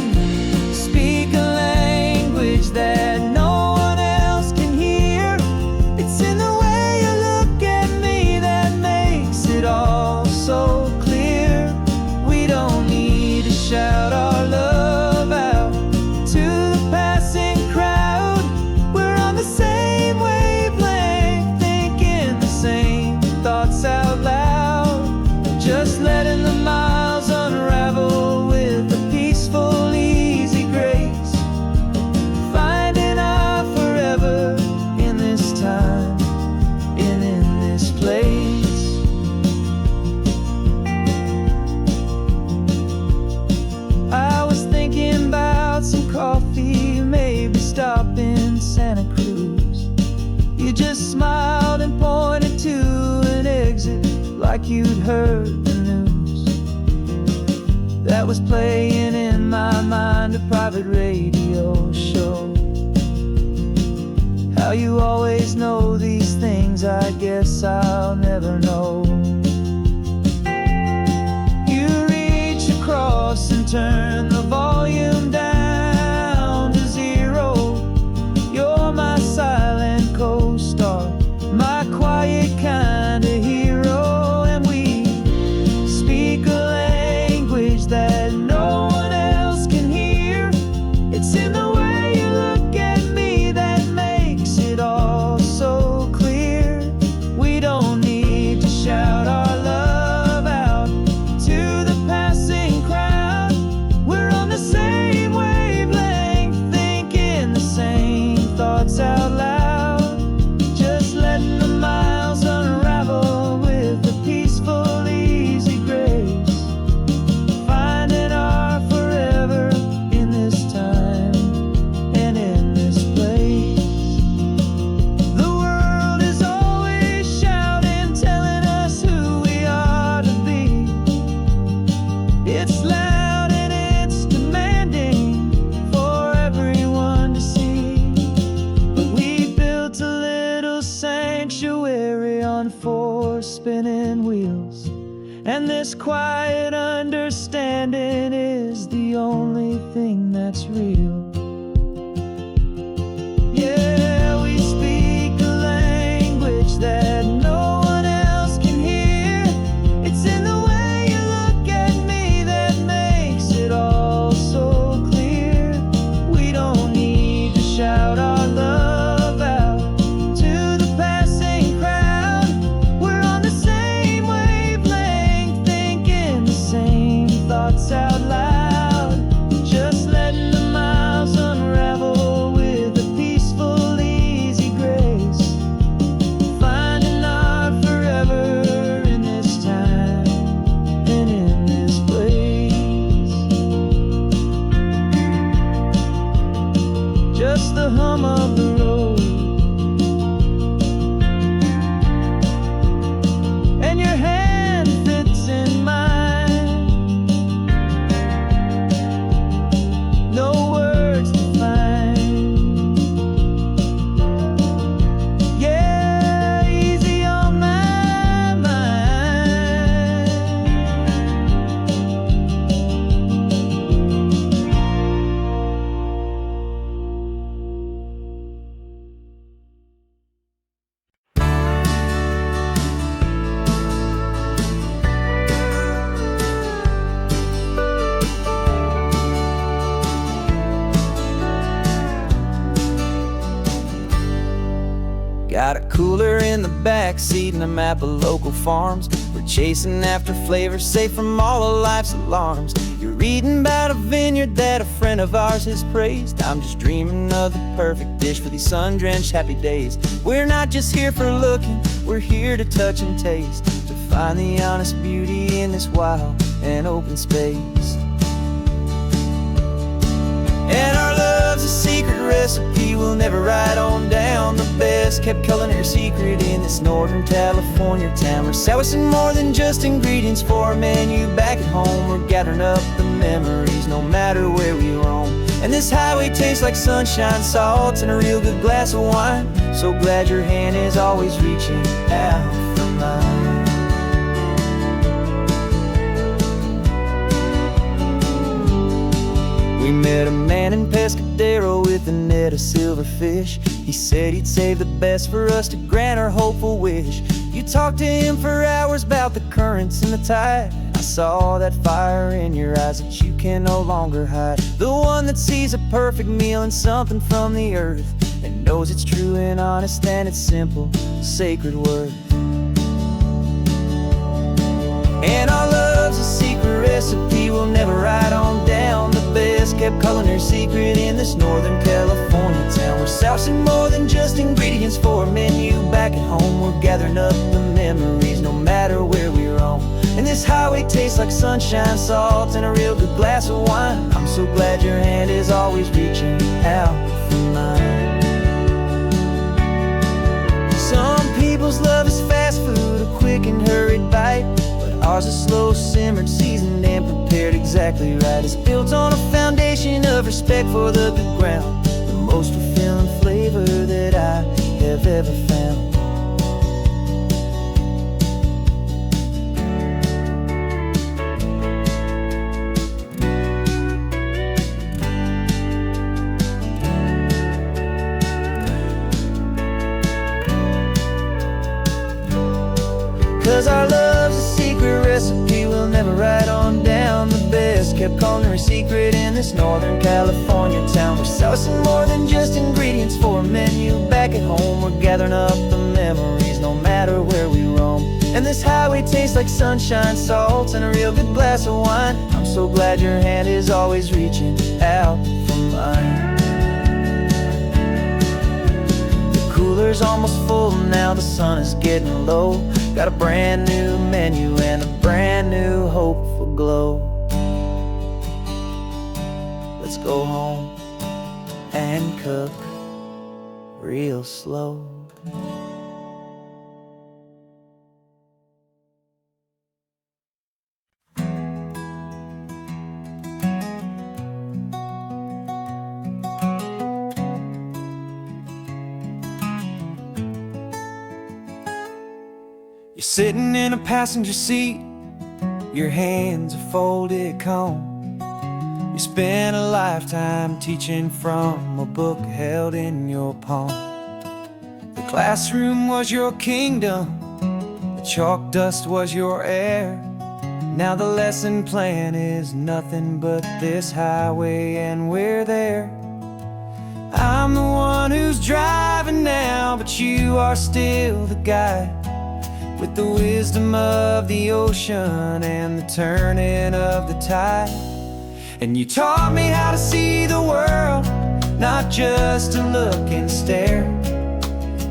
speak a language that no one else can hear. It's in the way you look at me that makes it all so clear. We don't need to shout our love out to the passing crowd. We're on the same wavelength, thinking the same thoughts out loud. Just letting the miles unravel with a peaceful, easy grace. Finding our forever in this time and in this place. I was thinking about some coffee, maybe stop in Santa Cruz. You just smiled and pointed to an exit like you'd heard the news. That was playing in my mind, a private radio show. How you always know these things, I guess I'll never know. You reach across and turn the volume down to 0. You're my silent co-star, my quiet kind of hero. And we And this quiet understanding is the only thing that's real. Yeah, we speak a language that no one else can hear. It's in the way you look at me that makes it all so clear. We don't need to shout our love out to the passing crowd. We're on the same wavelength, thinking the same thoughts out loud. Just letting the miles unravel with a peaceful, easy grace. Finding our forever in this time and in this place. Just the hum of the road and your hand fits in mine. No words to find. Yeah, easy on my mind. Got a cooler in the back seat and a map of local farms. We're chasing after flavors safe from all of life's alarms. You're reading about a vineyard that a friend of ours has praised. I'm just dreaming of the perfect dish for these sun-drenched happy days. We're not just here for looking, we're here to touch and taste, to find the honest beauty in this wild and open space. And our love's a secret recipe we'll never write on down. The best kept culinary secret in this Northern California town. We're sourcing more than just ingredients for a menu back at home. We're gathering up the memories no matter where we roam. And this highway tastes like sunshine, salt, and a real good glass of wine. So glad your hand is always reaching out for mine. We met a man in Pescadero with a net of silverfish. He said he'd save the best for us to grant our hopeful wish. You talked to him for hours about the currents and the tide. I saw that fire in your eyes that you can no longer hide. The one that sees a perfect meal in something from the earth, and knows it's true and honest and it's simple, sacred worth. And our love's a secret recipe we'll never write on down. The best kept culinary secret in this Northern California town. We're sourcing more than just ingredients for a menu back at home. We're gathering up the memories no matter where we roam. And this highway tastes like sunshine, salt, and a real good glass of wine. I'm so glad your hand is always reaching out for mine. Some people's love is fast food, a quick and hurried bite. Ours is slow simmered, seasoned, and prepared exactly right. It's built on a foundation of respect for the good ground, the most fulfilling flavor that I have ever found. 'Cause our love's a secret recipe we'll never write on down. The best kept culinary secret in this Northern California town. We're sourcing more than just ingredients for a menu back at home. We're gathering up the memories no matter where we roam. And this highway tastes like sunshine, salt, and a real good glass of wine. I'm so glad your hand is always reaching out for mine. The cooler's almost full now, the sun is getting low. Got a brand new menu and a brand new hopeful glow. Let's go home and cook real slow. You're sitting in a passenger seat, your hands a folded comb. You spent a lifetime teaching from a book held in your palm. The classroom was your kingdom, the chalk dust was your air. Now the lesson plan is nothing but this highway, and we're there. I'm the one who's driving now, but you are still the guide, with the wisdom of the ocean and the turning of the tide. And you taught me how to see the world, not just to look and stare.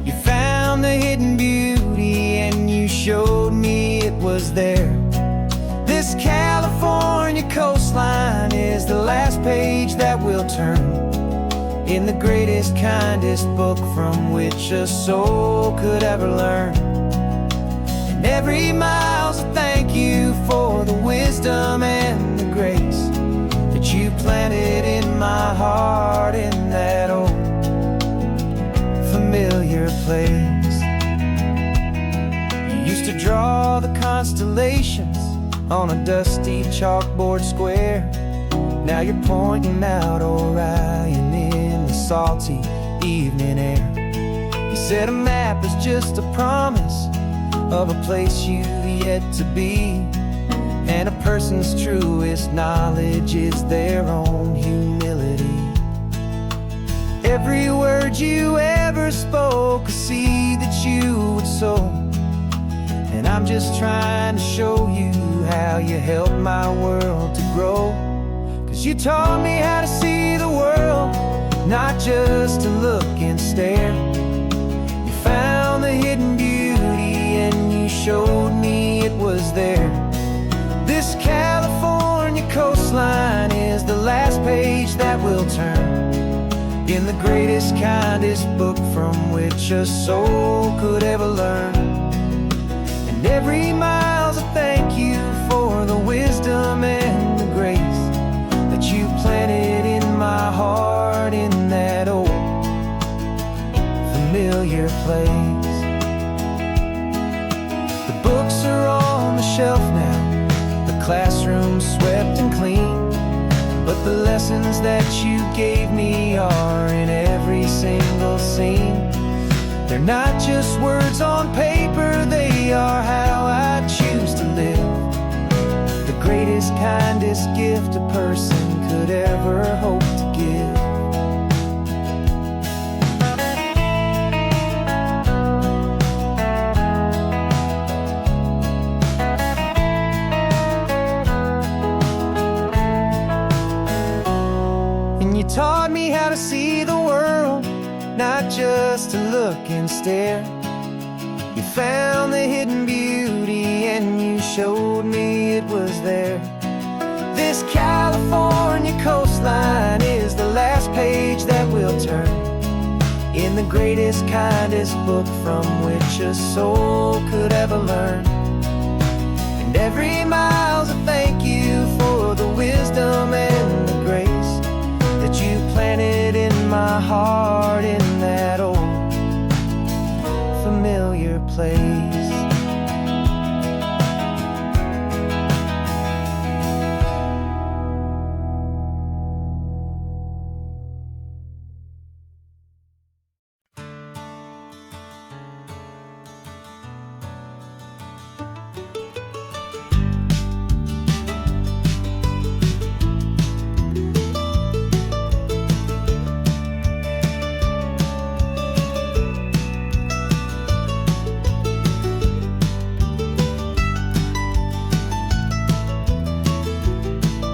You found the hidden beauty and you showed me it was there. This California coastline is the last page that we'll turn in the greatest, kindest book from which a soul could ever learn. And every mile's a thank you for the wisdom and the grace that you planted in my heart in that old familiar place. You used to draw the constellations on a dusty chalkboard square. Now you're pointing out Orion in the salty evening air. You said a map is just a promise of a place you've yet to be, and a person's truest knowledge is their own humility. Every word you ever spoke, a seed that you would sow, and I'm just trying to show you how you helped my world to grow. 'Cause you taught me how to see the world, not just to look and stare. You found the hidden beauty and you showed me it was there. This California coastline is the last page that we'll turn in the greatest, kindest book from which a soul could ever learn. And every mile's a thank you for the wisdom and the grace that you planted in my heart in that old familiar place. The books are on the shelf now, the classroom swept and clean, but the lessons that you gave me are in every single scene. They're not just words on paper, they are how I choose to live. The greatest, kindest gift a person could ever hope to give. And you taught me how to see the world, not just to look and stare. You found the hidden beauty and you showed me it was there. This California coastline is the last page that we'll turn in the greatest, kindest book from which a soul could ever learn. And every mile's a thank you for the wisdom and the grace that you planted in my heart in that old familiar place.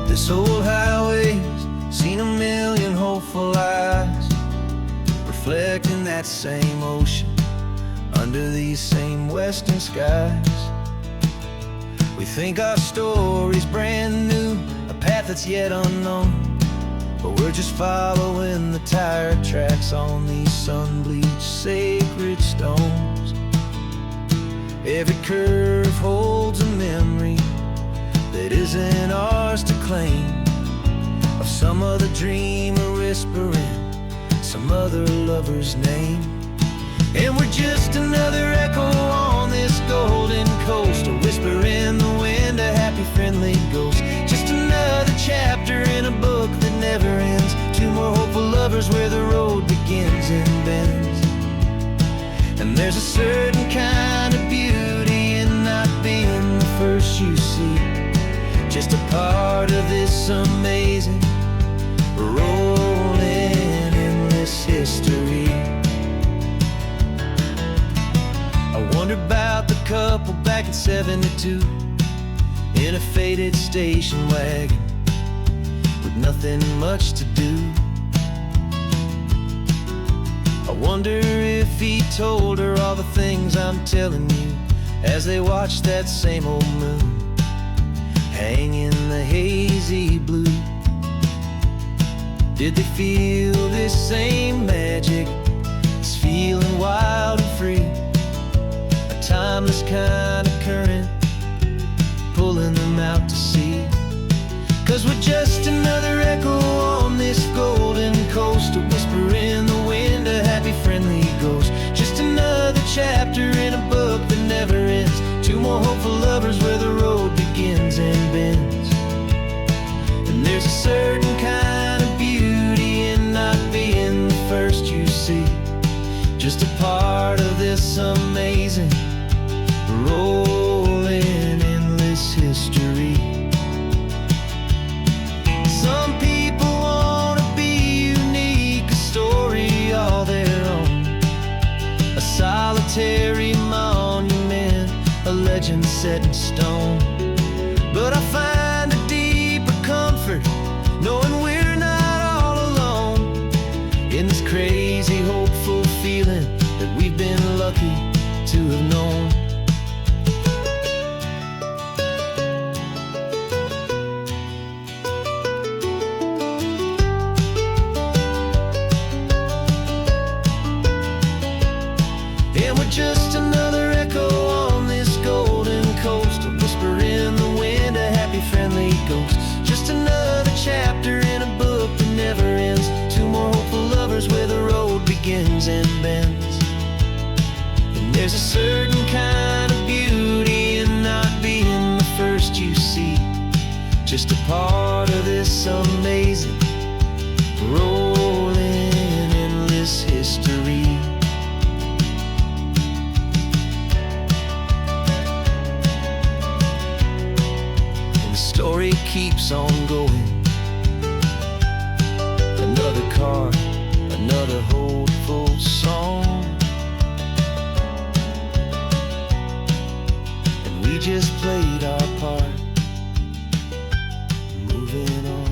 This old highway's seen a million hopeful eyes, reflecting that same ocean under these same western skies. We think our story's brand new, a path that's yet unknown, but we're just following the tire tracks on these sun-bleached sacred stones. Every curve holds a memory that isn't ours to claim, of some other dreamer whispering some other lover's name. And we're just another echo on this golden coast, a whisper in the wind, a happy friend friendly ghost. Just another chapter in a book that never ends. Two more hopeful lovers where the road begins and bends. And there's a certain kind of beauty in not being the first you see. Just a part of this amazing, rolling, endless history. I wonder about the couple back in '72 in a faded station wagon with nothing much to do. I wonder if he told her all the things I'm telling you as they watched that same old moon hang in the hazy blue. Did they feel this same magic, this feeling wild and free? A timeless kind of current pulling them out to sea. 'Cause we're just another echo on this golden coast, a whisper in the wind, a happy friendly ghost. Just another chapter in a book that never ends. Two more hopeful lovers where the road begins and bends. And there's a certain kind of beauty in not being the first you see. Just a part of this amazing, rolling, endless history. Some people want to be unique, a story all their own, a solitary monument, a legend set in stone. But I find a deeper comfort knowing we're not all alone in this crazy, hopeful feeling that we've been lucky to have known. And we're just another echo on this golden coast, a whisper in the wind, a happy friendly ghost. Just another chapter in a book that never ends. Two more hopeful lovers where the road begins and bends. And there's a certain kind of beauty in not being the first you see. Just a part of this amazing, rolling, endless history. Story keeps on going. Another car, another hopeful song, and we just played our part, moving on.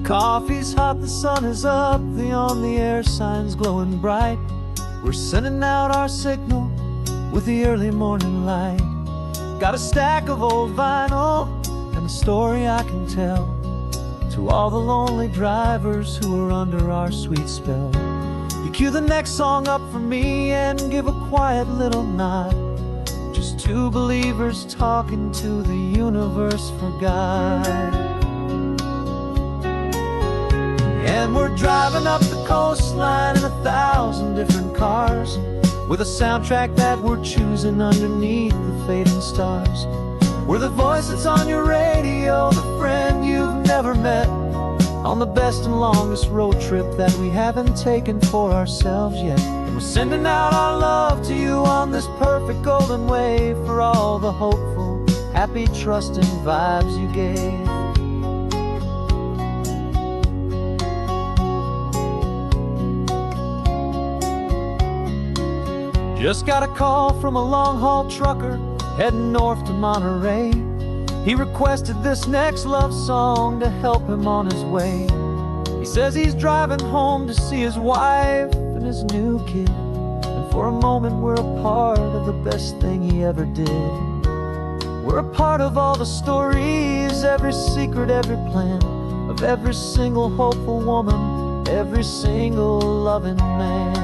Coffee's hot, the sun is up, the on the air sign's glowing bright. We're sending out our signal with the early morning light. Got a stack of old vinyl and a story I can tell to all the lonely drivers who are under our sweet spell. You cue the next song up for me and give a quiet little nod. Just two believers talking to the universe for God. And we're driving up the coastline in 1,000 different cars, with a soundtrack that we're choosing underneath the fading stars. We're the voice that's on your radio, the friend you've never met, on the best and longest road trip that we haven't taken for ourselves yet. And we're sending out our love to you on this perfect golden wave for all the hopeful, happy, trusting vibes you gave. Just got a call from a long-haul trucker heading north to Monterey. He requested this next love song to help him on his way. He says he's driving home to see his wife and his new kid, and for a moment we're a part of the best thing he ever did. We're a part of all the stories, every secret, every plan, of every single hopeful woman, every single loving man.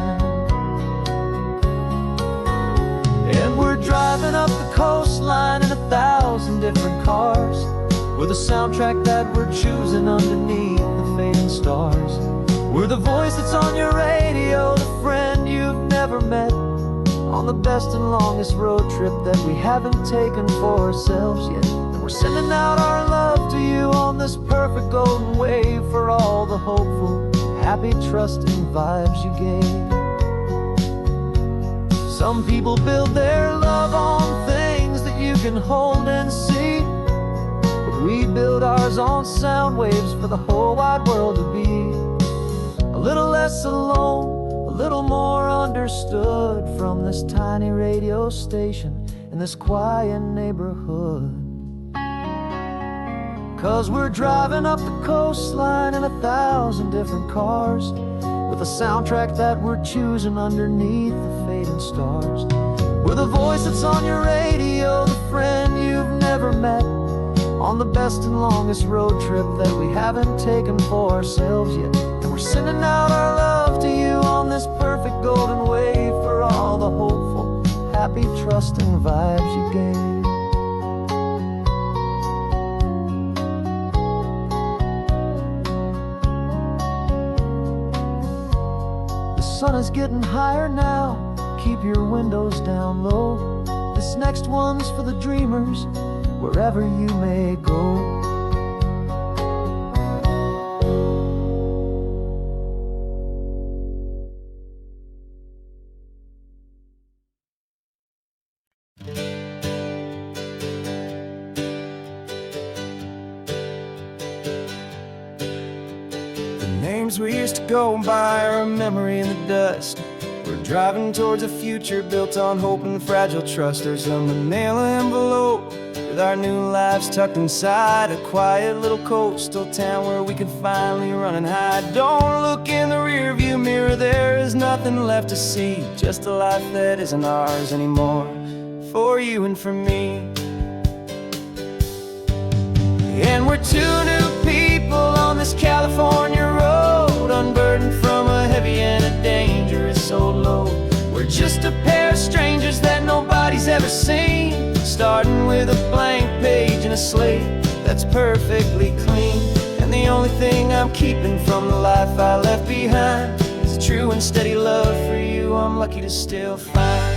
And we're driving up the coastline in 1,000 different cars, with a soundtrack that we're choosing underneath the fading stars. We're the voice that's on your radio, the friend you've never met, on the best and longest road trip that we haven't taken for ourselves yet. And we're sending out our love to you on this perfect golden wave, for all the hopeful, happy, trusting vibes you gave. Some people build their love on things that you can hold and see, but we build ours on sound waves for the whole wide world to be a little less alone, a little more understood, from this tiny radio station in this quiet neighborhood. 'Cause we're driving up the coastline in 1,000 different cars, with a soundtrack that we're choosing underneath the fading stars. We're the voice that's on your radio, the friend you've never met, on the best and longest road trip that we haven't taken for ourselves yet. And we're sending out our love to you on this perfect golden wave, for all the hopeful, happy, trusting vibes you gave. The sun is getting higher now, keep your windows down low. This next one's for the dreamers, wherever you may go. The names we used to go by are a memory in the dust. We're driving towards a future built on hope and fragile trust. There's a manila envelope with our new lives tucked inside, a quiet little coastal town where we can finally run and hide. Don't look in the rearview mirror, there is nothing left to see, just a life that isn't ours anymore, for you and for me. And we're two new people on this California road, unburdened from a heavy and a dangerous old load. We're just a pair of strangers that nobody's ever seen, starting with a blank page and a slate that's perfectly clean. And the only thing I'm keeping from the life I left behind is a true and steady love for you I'm lucky to still find.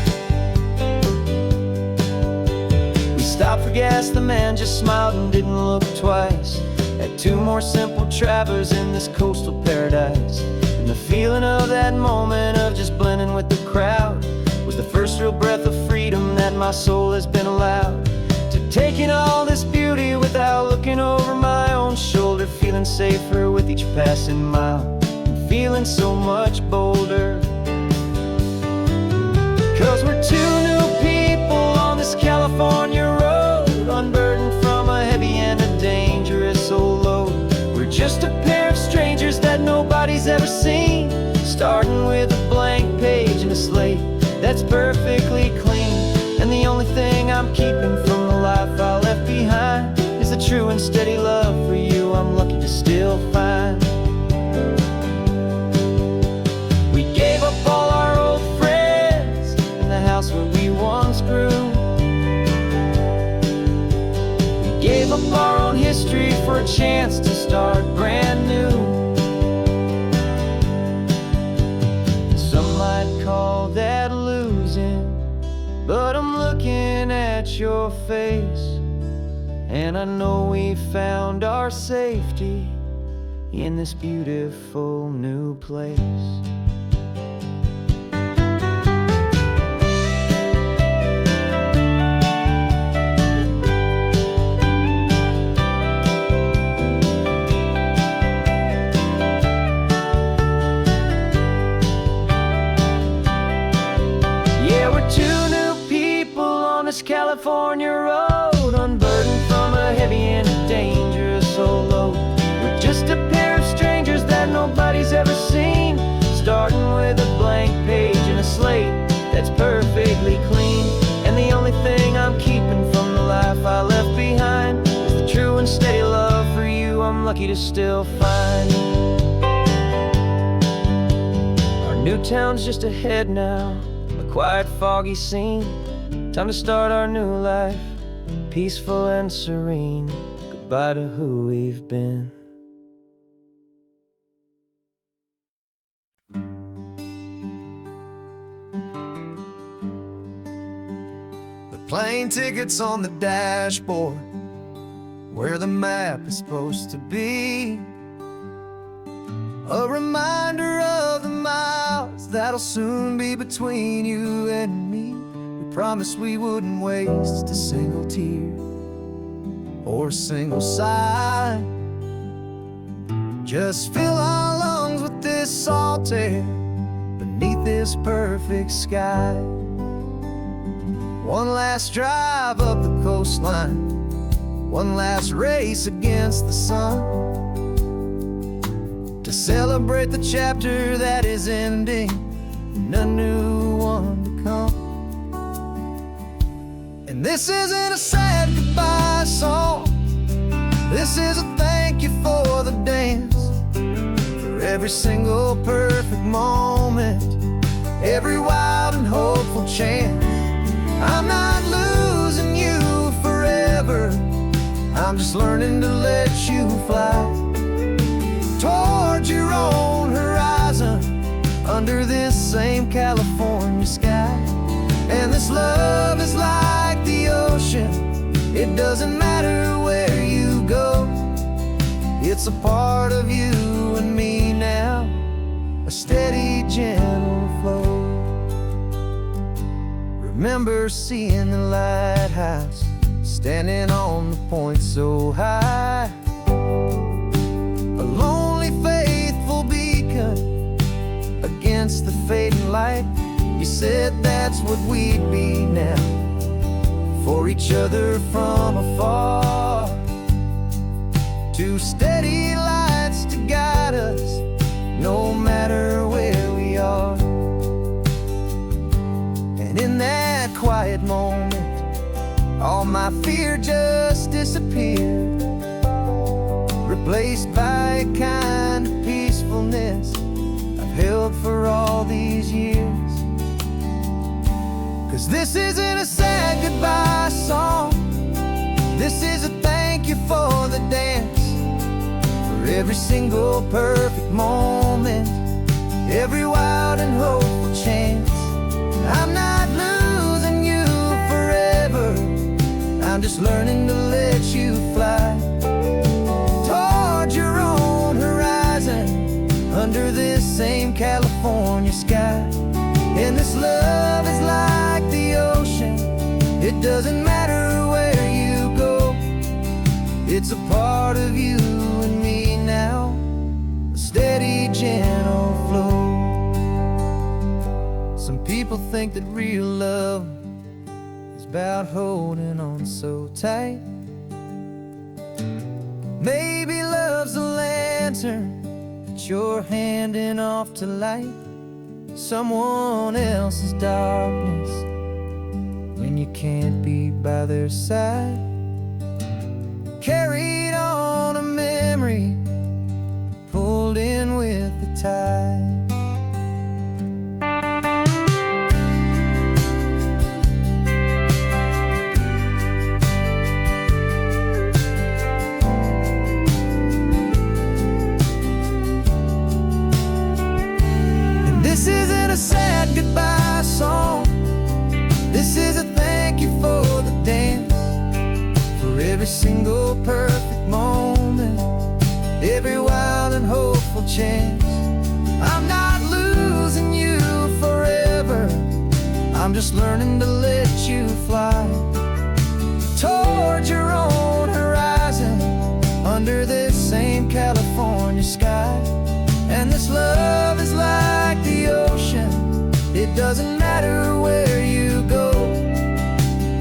We stopped for gas, the man just smiled and didn't look twice. Had two more simple travelers in this coastal paradise. And the feeling of that moment of just blending with the crowd was the first real breath of freedom that my soul has been allowed to take in all this beauty without looking over my own shoulder, feeling safer with each passing mile and feeling so much bolder. 'Cause we're two new people on this California road, unburdened from a heavy and a dangerous old load. We're just a pair of strangers that nobody's ever seen, starting with a blank page and a slate that's perfectly clean. And the only thing I'm keeping from the life I left behind is the true and steady love for you I'm lucky to still find. We gave up all our old friends in the house where we once grew. We gave up our own history for a chance to start brand new. Some might call that losing, but I'm looking at your face, and I know we found our safety in this beautiful new place. California road, unburdened from a heavy and a dangerous old load. We're just a pair of strangers that nobody's ever seen, starting with a blank page and a slate that's perfectly clean. And the only thing I'm keeping from the life I left behind is the true and steady love for you I'm lucky to still find. New town's just ahead now, a quiet, foggy scene. Time to start our new life, peaceful and serene. Goodbye to who we've been. Plane tickets on the dashboard, where the map is supposed to be. A reminder of the miles that'll soon be between you and me. We promised we wouldn't waste a single tear or a single sigh. Just fill our lungs with this salt air beneath this perfect sky. One last drive up the coastline, one last race against the sun, to celebrate the chapter that is ending and a new one to come. And this isn't a sad goodbye song, this is a thank you for the dance, for every single perfect moment, every wild and hopeful chance. I'm not losing you forever, I'm just learning to let you fly towards your own horizon, under this same California sky. And this love is like the ocean, it doesn't matter where you go, it's a part of you and me now, a steady, gentle flow. Remember seeing the lighthouse, standing on the point so high, a lonely, faithful beacon against the fading light. You said that's what we'd be now, for each other from afar. Two steady lights to guide us, no matter where we are. And in that quiet moment, all my fear just disappeared, replaced by a kind of peacefulness I've held for all these years. 'Cause this isn't a sad goodbye song, this is a thank you for the dance, for every single perfect moment, every wild and hopeful chance. I'm not losing you forever, I'm just learning to let you fly towards your own horizon, under this same California sky. And this love is like the ocean, it doesn't matter where you go, it's a part of you and me now, a steady, gentle flow. Some people think that real love is about holding on so tight. Maybe love's a lantern that you're handing off to light someone else's darkness when you can't be by their side. Carried on a memory, pulled in with the tide. This isn't a sad goodbye song, this is a thank you for the dance, for every single perfect moment, every wild and hopeful chance. I'm not losing you forever, I'm just learning to let you fly towards your own horizon, under this same California sky. And this love is like the ocean, it doesn't matter where you go,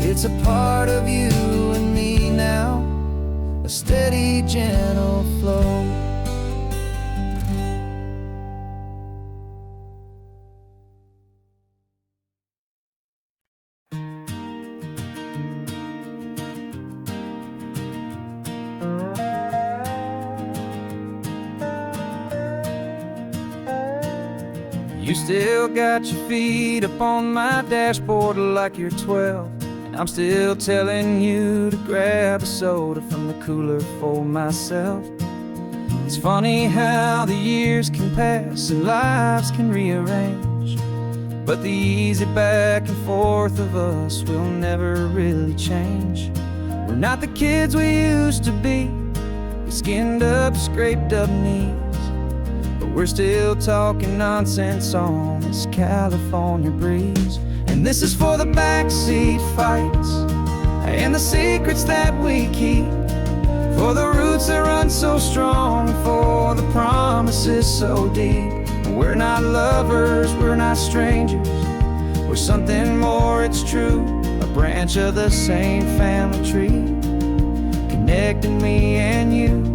it's a part of you and me now, a steady, gentle flow. You still got your feet up on my dashboard like you're 12, and I'm still telling you to grab a soda from the cooler for myself. It's funny how the years can pass and lives can rearrange, but the easy back and forth of us will never really change. We're not the kids we used to be, with skinned up, scraped up knees, but we're still talking nonsense on this California breeze. And this is for the backseat fights and the secrets that we keep, for the roots that run so strong, for the promises so deep. We're not lovers, we're not strangers, we're something more, it's true. A branch of the same family tree, connecting me and you.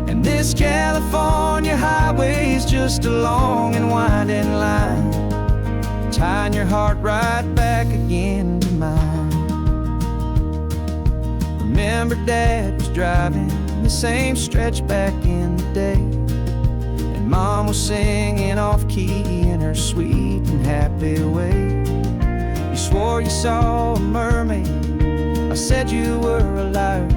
And this California highway is just a long and winding line, tying your heart right back again to mine. Remember Dad was driving the same stretch back in the day, and Mom was singing off-key in her sweet and happy way. You swore you saw a mermaid, I said you were a liar,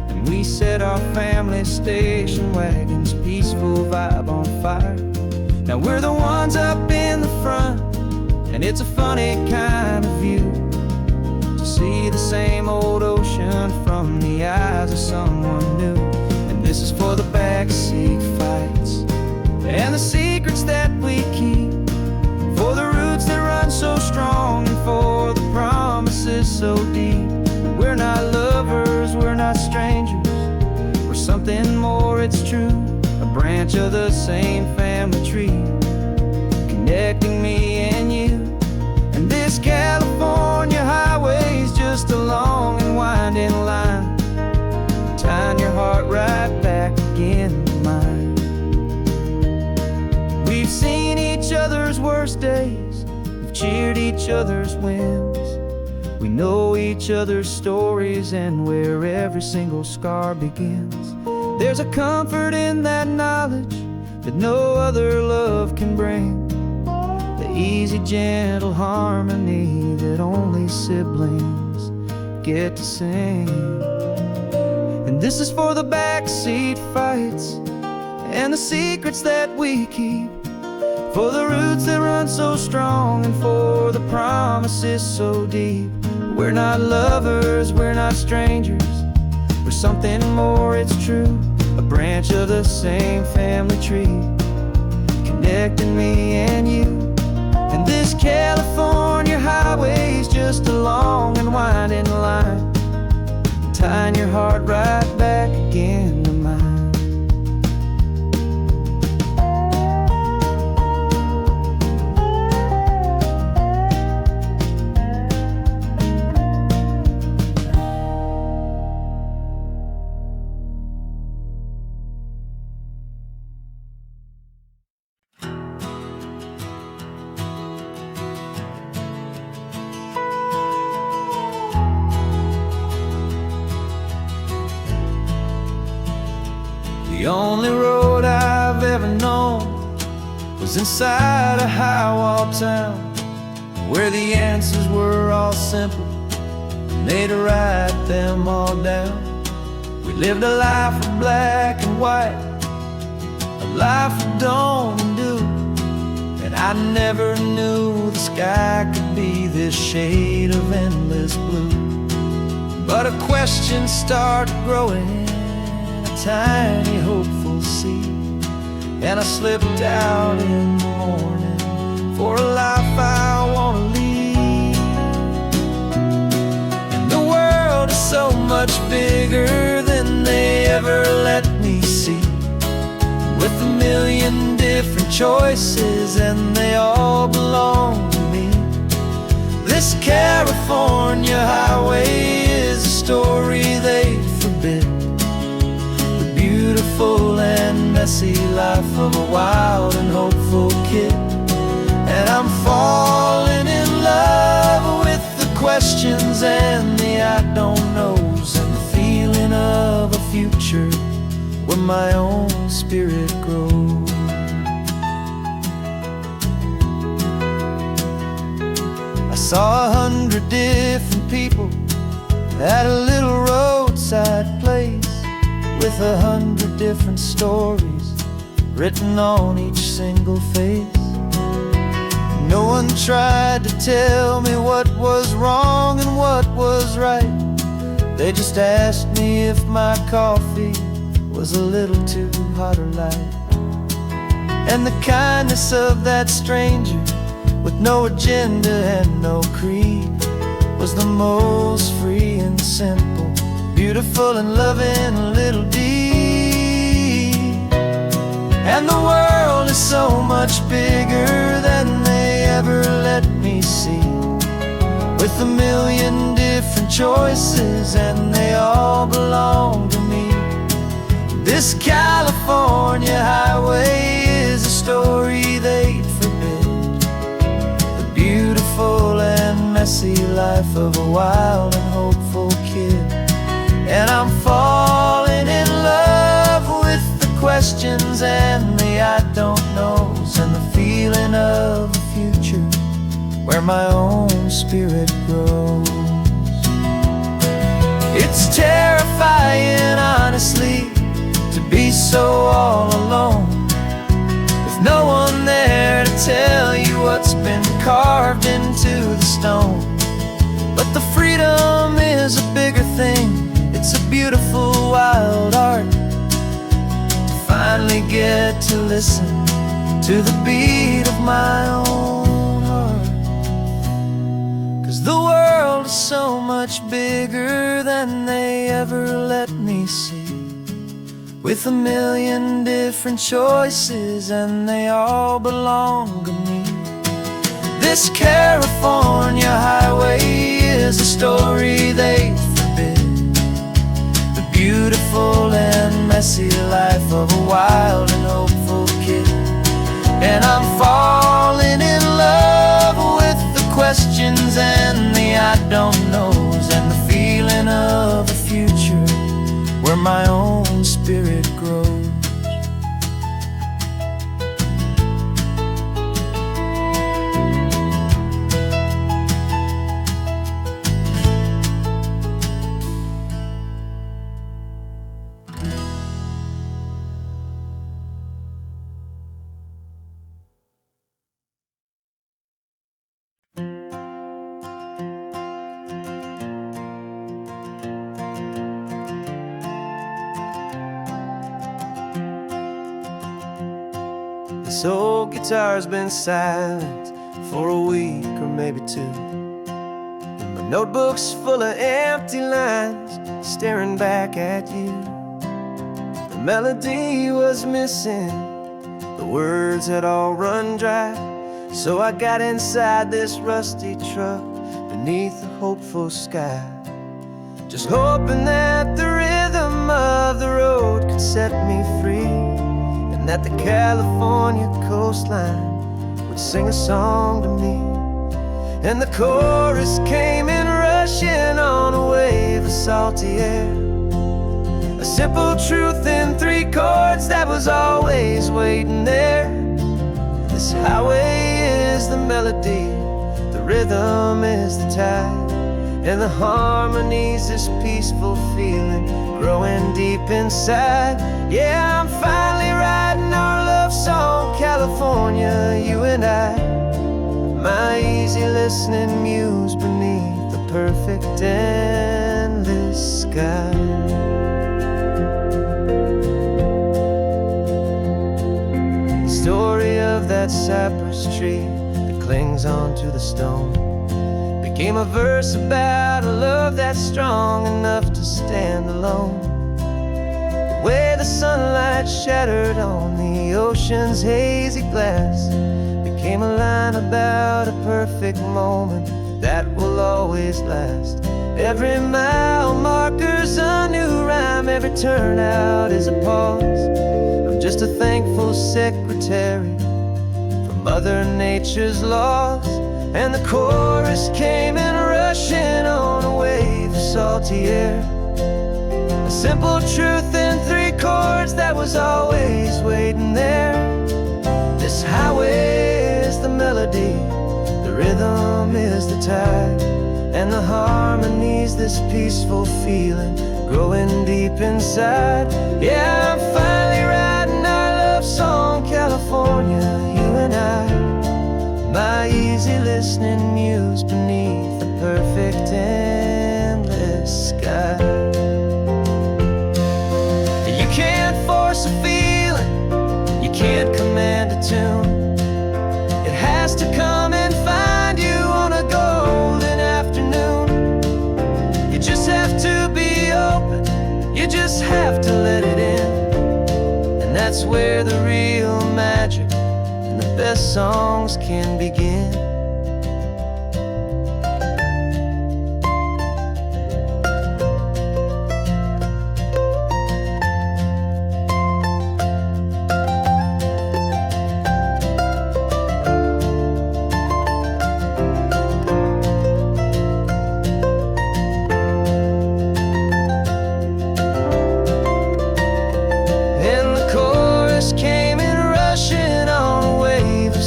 and we set our family station wagon's peaceful vibe on fire. Now we're the ones up in the front, and it's a funny kind of view to see the same old ocean from the eyes of someone new. And this is for the backseat fights and the secrets that we keep, for the roots that run so strong, and for the promises so deep. We're not lovers, we're not strangers, we're something more, it's true. A branch of the same family tree, connecting me and you. And this California highway is just a long and winding line, tying your heart right back again to mine. We've seen each other's worst days, we've cheered each other's wins, we know each other's stories and where every single scar begins. There's a comfort in that knowledge that no other love can bring, the easy, gentle harmony that only siblings get to sing. And this is for the backseat fights and the secrets that we keep, for the roots that run so strong, and for the promises so deep. We're not lovers, we're not strangers, we're something more, it's true. A branch of the same family tree, connecting me and you. And this California highway is just a long and winding line, tying your heart right back again to mine. The only road I've ever known was inside a high-wall town, where the answers were all simple and they'd write them all down. We lived a life of black and white, a life of dawn and dew, and I never knew the sky could be this shade of endless blue. But a question started growing, tiny hopeful seed, and I slipped out in the morning for a life I want to lead. And the world is so much bigger than they ever let me see, with a million different choices and they all belong to me. This California highway is a story they forbid, beautiful and messy life of a wild and hopeful kid. And I'm falling in love with the questions and the I don't knows, and the feeling of a future where my own spirit grows. saw 100 different people at a little roadside place, with 100 different stories written on each single face. No one tried to tell me what was wrong and what was right. They just asked me if my coffee was a little too hot or light. And the kindness of that stranger, with no agenda and no creed, was the most free and simple, beautiful and loving little deed. And the world is so much bigger than they ever let me see, with 1,000,000 different choices and they all belong to me. This California highway is a story they'd forbid, the beautiful and messy life of a wild and hopeful kid. And I'm falling in love with the questions and the I don't knows, and the feeling of a future where my own spirit grows. It's terrifying, honestly, to be so all alone, with no one there to tell you what's been carved into the stone. But the freedom is a bigger thing. It's a beautiful wild art to finally get to listen to the beat of my own heart. 'Cause the world is so much bigger than they ever let me see, with 1,000,000 different choices and they all belong to me. This California highway is a story they forbid, the beautiful and messy life of a wild and hopeful kid. And I'm falling in love with the questions and the I don't knows, and the feeling of a future where my own spirit grows. This old guitar's been silent for a week or maybe two, and my notebook's full of empty lines staring back at you. The melody was missing, the words had all run dry, so I got inside this rusty truck beneath the hopeful sky, just hoping that the rhythm of the road could set me free, and that the California coastline would sing a song to me. And the chorus came in rushing on a wave of salty air, a simple truth in 3 chords that was always waiting there. This highway is the melody, the rhythm is the tide, and the harmony's this peaceful feeling growing deep inside. Yeah, I'm finally writing our love song, California, you and I, my easy listening muse beneath the perfect endless sky. The story of that cypress tree that clings onto the stone became a verse about a love that's strong enough to stand alone. The way the sunlight shattered on the ocean's hazy glass became a line about a perfect moment that will always last. Every mile marker's a new rhyme, every turnout is a pause. I'm just a thankful secretary for Mother Nature's laws. And the chorus came in rushing on a wave of salty air, a simple truth in 3 chords that was always waiting there. This highway is the melody, the The rhythm is the tide, and the harmony's this peaceful feeling growing deep inside. Yeah, I'm finally writing our love song, California, you and I. My easy listening muse beneath the perfect endless sky. You can't force a feeling, you can't command a tune. It has to come and find you on a golden afternoon. You just have to be open, you just have to let it in. And that's where the real magic and the best songs can begin.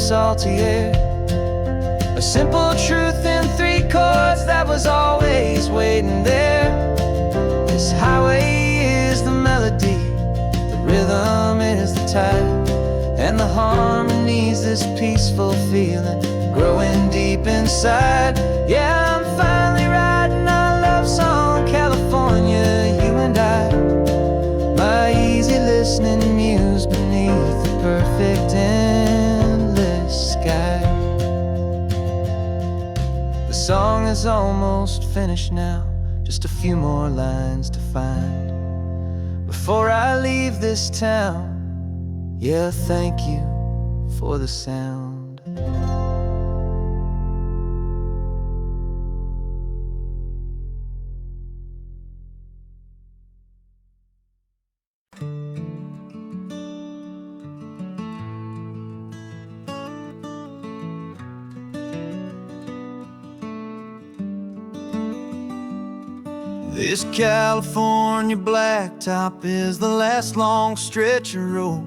Salty air, a simple truth in 3 chords that was always waiting there. This highway is the melody, the rhythm is the tide, and the harmony's this peaceful feeling growing deep inside. Yeah, I'm finally writing our love song, California, you and I. My easy listening muse beneath the perfect endless sky. The song is almost finished now, just a few more lines to find before I leave this town. Yeah, thank you for the sound. This California blacktop is the last long stretch of road,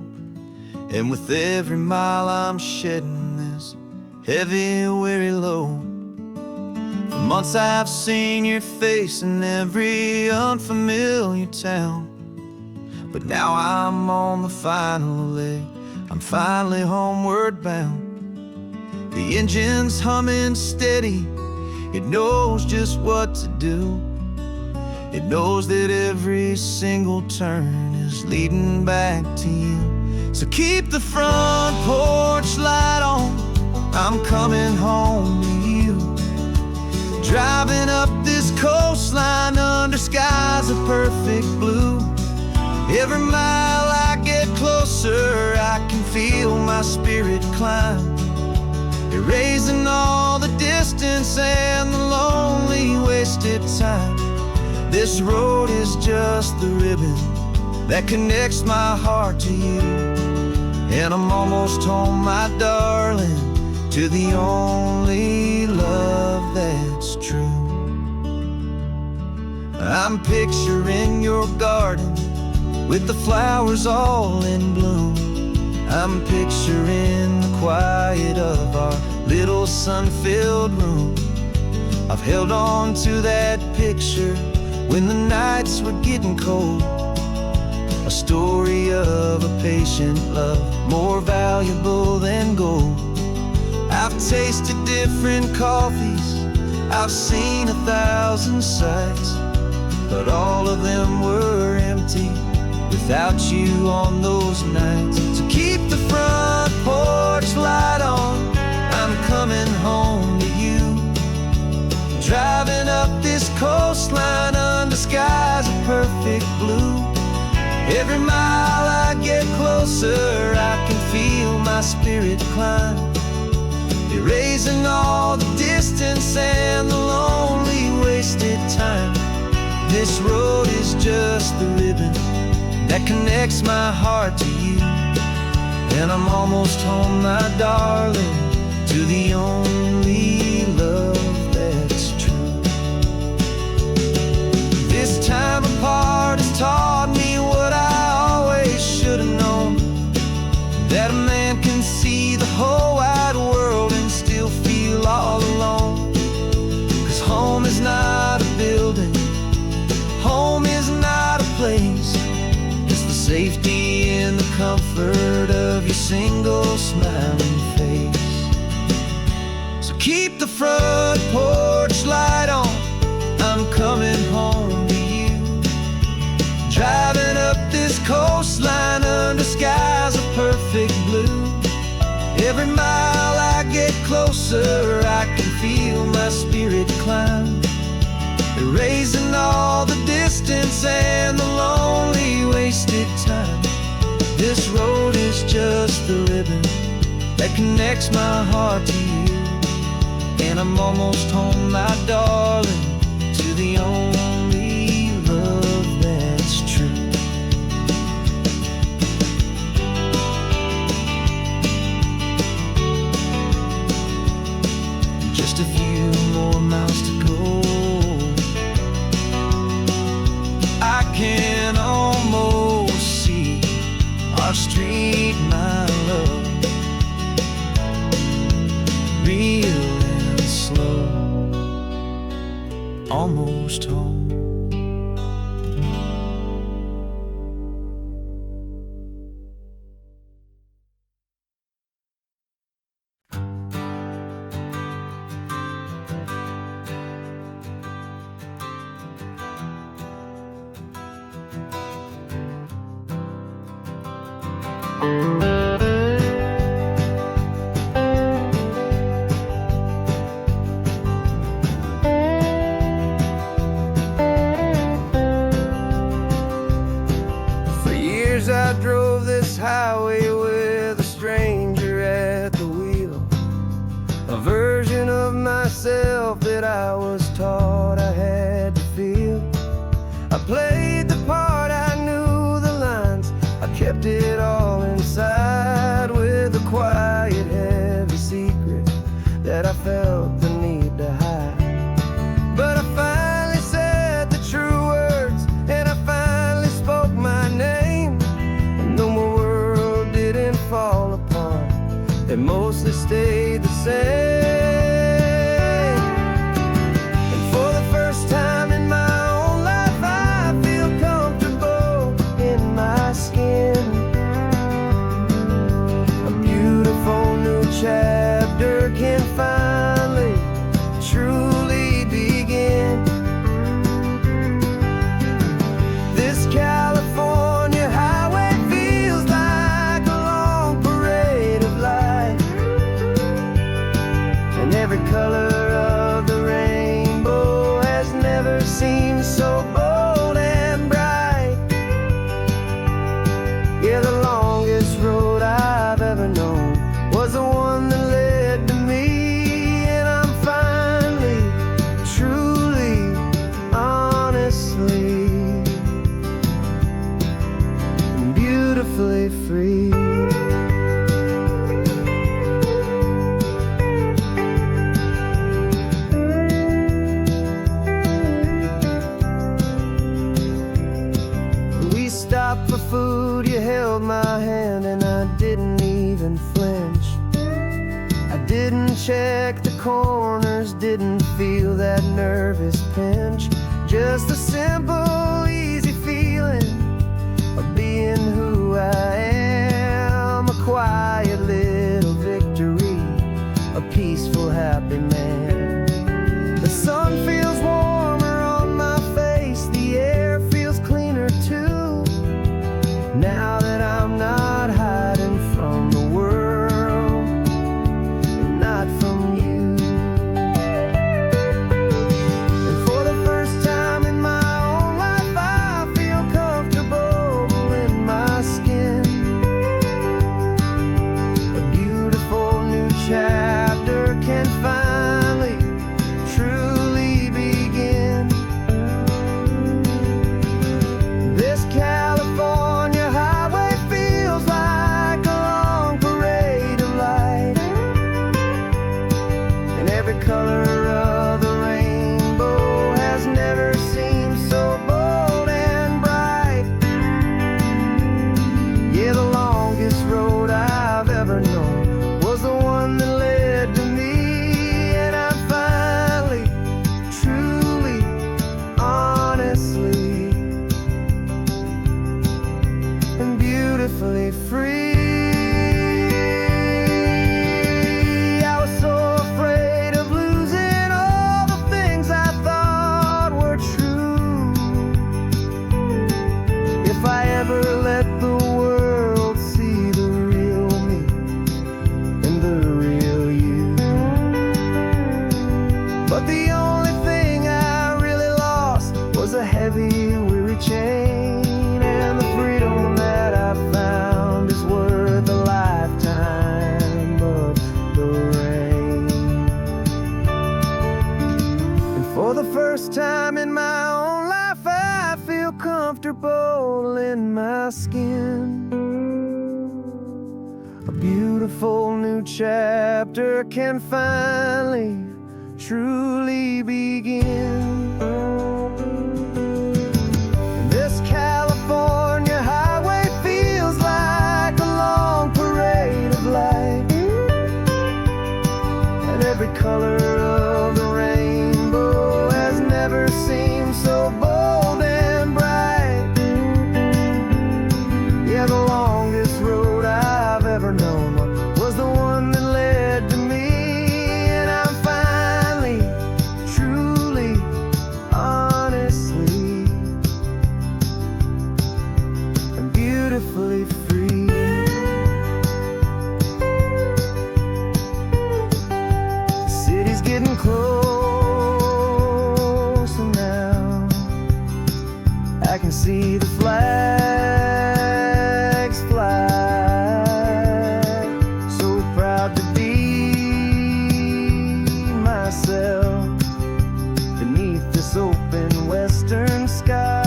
and with every mile I'm shedding this heavy, weary load. For months I've seen your face in every unfamiliar town, but now I'm on the final leg, I'm finally homeward bound. The engine's humming steady, it knows just what to do. It knows that every single turn is leading back to you. So keep the front porch light on, I'm coming home to you. Driving up this coastline under skies of perfect blue. Every mile I get closer, I can feel my spirit climb, erasing all the distance and the lonely wasted time. This road is just the ribbon that connects my heart to you, and I'm almost home, my darling, to the only love that's true. I'm picturing your garden with the flowers all in bloom. I'm picturing the quiet of our little sun-filled room. I've held on to that picture when the nights were getting cold, a story of a patient love more valuable than gold. I've tasted different coffees, I've seen 1,000 sights, but all of them were empty without you on those nights. So keep the front porch light on, I'm coming home to you. Driving up this coastline under skies of perfect blue. Every mile I get closer, I can feel my spirit climb, erasing all the distance and the lonely wasted time. This road is just the ribbon that connects my heart to you, and I'm almost home, my darling, to the only love that's true. This time apart has taught me what I always should have known, that a man can see the whole wide world and still feel all safety in the comfort of your single smiling face. So keep the front porch light on, I'm coming home to you. Driving up this coastline under skies of perfect blue. Every mile I get closer, I can feel my spirit climb, erasing all the distance and the lonely wasted time. This road is just the ribbon that connects my heart to you, and I'm almost home, my darling, to the only love that's true. Just a few more miles to go, I can almost see our street, my love, real and slow, almost home. For years I drove this highway with a stranger at the wheel, a version of myself that I was taught I had to feel. I played the part, I knew the lines, I kept it all inside with a quiet, heavy secret that I felt the need to hide. But I finally said the true words, and I finally spoke my name, and though my world didn't fall apart, it mostly stayed the same. And for the first time in my own life, I feel comfortable in my skin. A beautiful new chapter can finally truly begin. This California highway feels like a long parade of light, and every color of the rainbow has never seemed so bold and bright. Yeah, the longest road I've ever known was the one that led to me, and I'm finally, truly, honestly, beautifully free. We stopped for food, you held my hand, and I didn't even flinch. I didn't check the corners, didn't feel that nervous pinch. Just a simple, easy feeling of being who I am. A quiet little victory, a peaceful, happy man. The sun feels warmer on my face, the air feels cleaner too, now that I'm not hiding from the world, and not from you. And for the first time in my own was a heavy, weary chain, and the freedom that I found is worth a lifetime of the rain. And for the first time in my own life, I feel comfortable in my skin. A beautiful new chapter can finally, truly begin. This California highway feels like a long parade of light, and every color of the rainbow has never seemed so bold and bright. Yeah, the longest road I've ever known was the one that led to me, and I'm finally, truly, honestly, and beautifully free. The city's getting closer now. I can see the flags fly. So proud to be myself beneath this open western sky.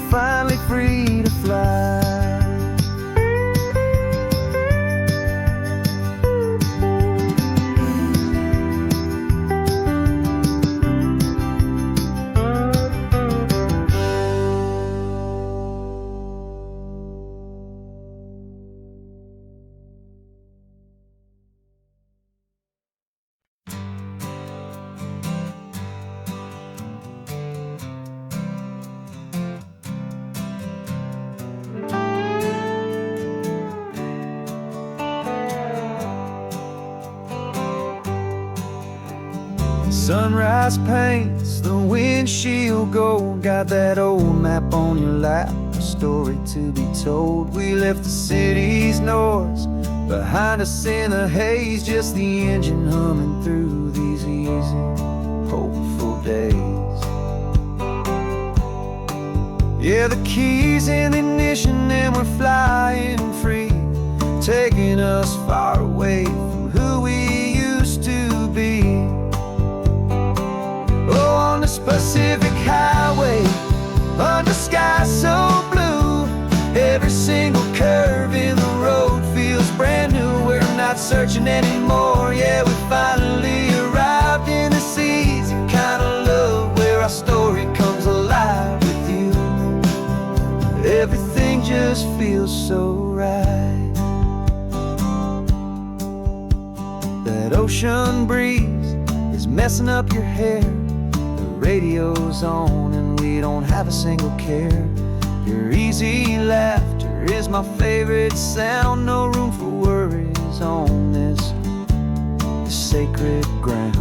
Finally free to fly. Sunrise paints the windshield gold. Got that old map on your lap, a story to be told. We left the city's noise behind us in the haze, just the engine humming through these easy, hopeful days. Yeah, the keys in the ignition and we're flying free, taking us far away from who we used to be. Oh, on this Pacific highway, under sky so blue, every single curve in the road feels brand new. We're not searching anymore, yeah, we finally arrived in this easy kind of love where our story comes alive with you. Everything just feels so right. That ocean breeze is messing up your hair, radio's on and we don't have a single care. Your easy laughter is my favorite sound. No room for worries on this sacred ground.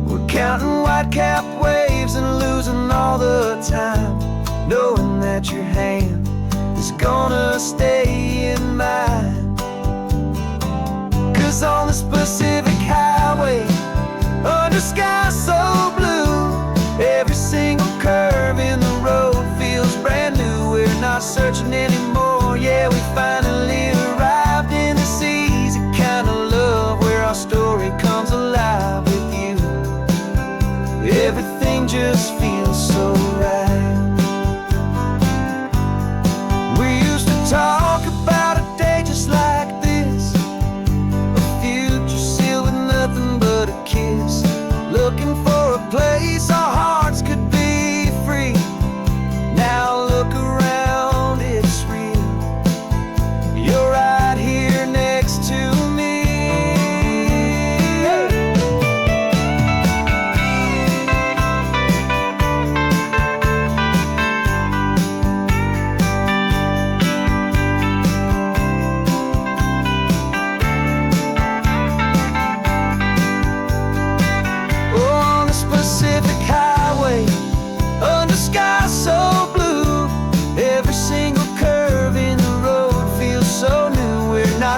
We're counting white-capped waves and losing all the time, knowing that your hand is gonna stay in mine. 'Cause on this Pacific highway, under sky so blue, every single curve in the road feels brand new. We're not searching anymore, yeah, we finally arrived in this easy kind of love where our story comes alive with you. Everything just feels so right. We used to talk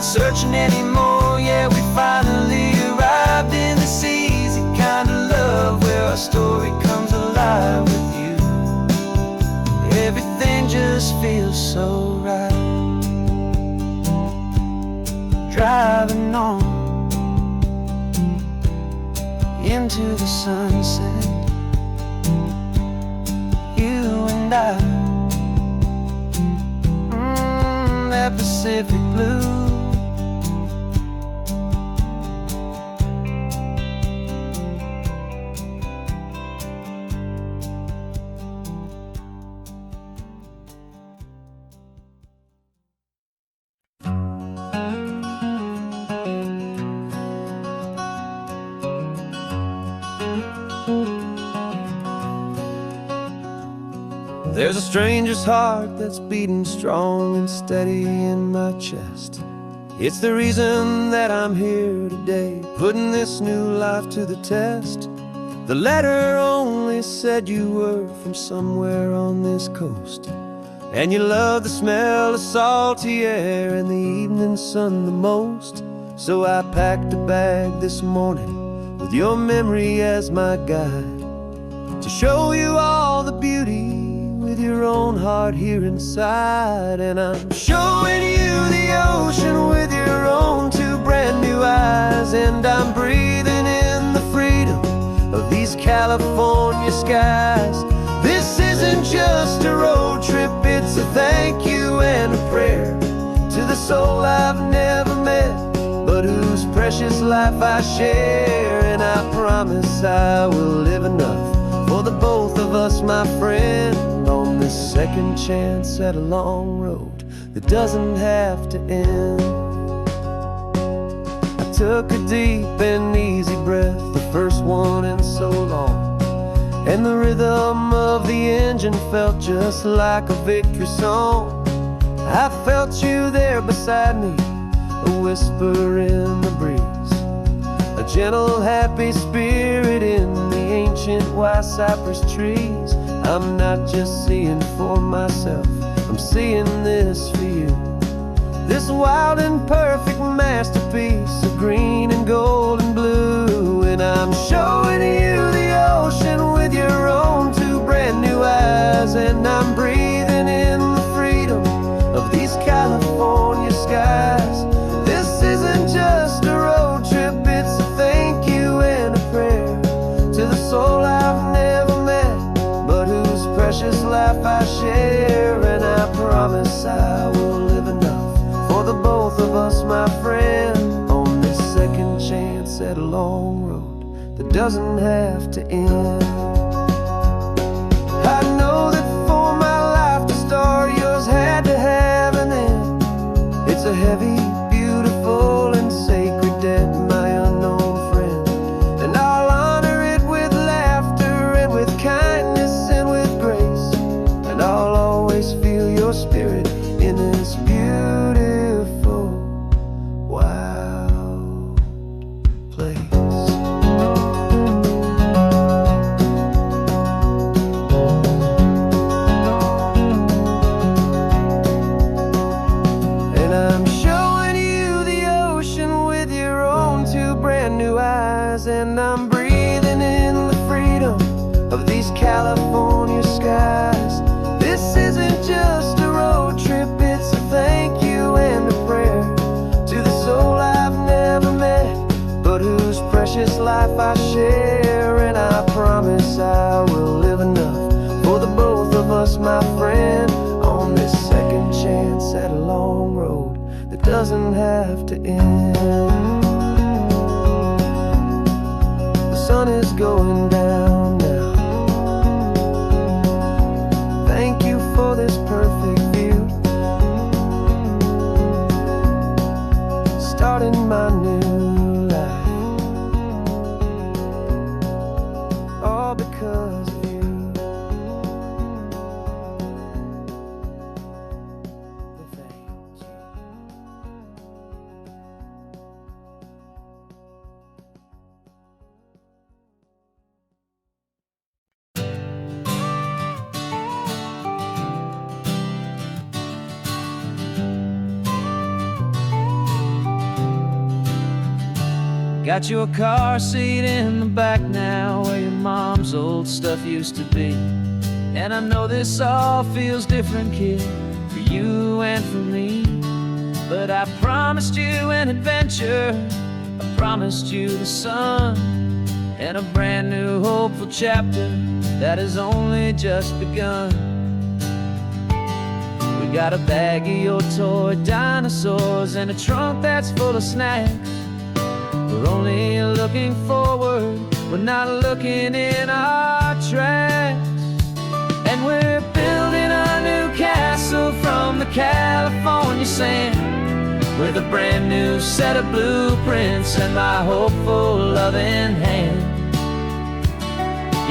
not searching anymore. Yeah, we finally arrived in this easy kind of love where our story comes alive with you. Everything just feels so right. Driving on into the sunset, you and I, that Pacific blue. There's a stranger's heart that's beating strong and steady in my chest. It's the reason that I'm here today, putting this new life to the test. The letter only said you were from somewhere on this coast, and you love the smell of salty air and the evening sun the most. So I packed a bag this morning with your memory as my guide, to show you all the beauty with your own heart here inside. And I'm showing you the ocean with your own two brand new eyes, and I'm breathing in the freedom of these California skies. This isn't just a road trip, it's a thank you and a prayer to the soul I've never met, but whose precious life I share. And I promise I will live enough for the both of us, my friend, on this second chance at a long road that doesn't have to end. I took a deep and easy breath, the first one in so long, and the rhythm of the engine felt just like a victory song. I felt you there beside me, a whisper in the breeze, a gentle happy spirit in the ancient white cypress trees. I'm not just seeing for myself, I'm seeing this for you, this wild and perfect masterpiece of green and gold and blue. And I'm showing you the ocean with your own two brand new eyes, and I'm breathing in the freedom of these California skies. This isn't just a road trip, it's a thank you and a prayer to the soul I've never met, but whose precious life I share. And I promise I will live enough for the both of us, my friend, on this second chance at a long road that doesn't have to end. I know that for my life to start, yours had to have an end. It's a heavy, beautiful, and sacred debt, my unknown friend, and I'll honor it with laughter and with kindness and with grace, and I'll always feel your spirit in this beautiful, wild place. And I'm showing you the ocean with your own two brand new eyes, and I'm breathing in the freedom of these California skies. This isn't just a road trip, it's a thank you and a prayer to the soul I've never met, but whose precious life I share. And I promise I will live enough for the both of us, my friend, on this second chance at a long road that doesn't have to end. The sun is going down now. Thank you for this perfect view, starting my new life, all because of you. Thank you. Got your car seat in the back now, where your mom's old stuff used to be. And I know this all feels different, kid, for you and for me. But I promised you an adventure, I promised you the sun, and a brand new hopeful chapter that has only just begun. We got a bag of your toy dinosaurs and a trunk that's full of snacks. We're only looking forward, we're not looking in our tracks. And we're building a new castle from the California sand, with a brand new set of blueprints and my hopeful loving hand.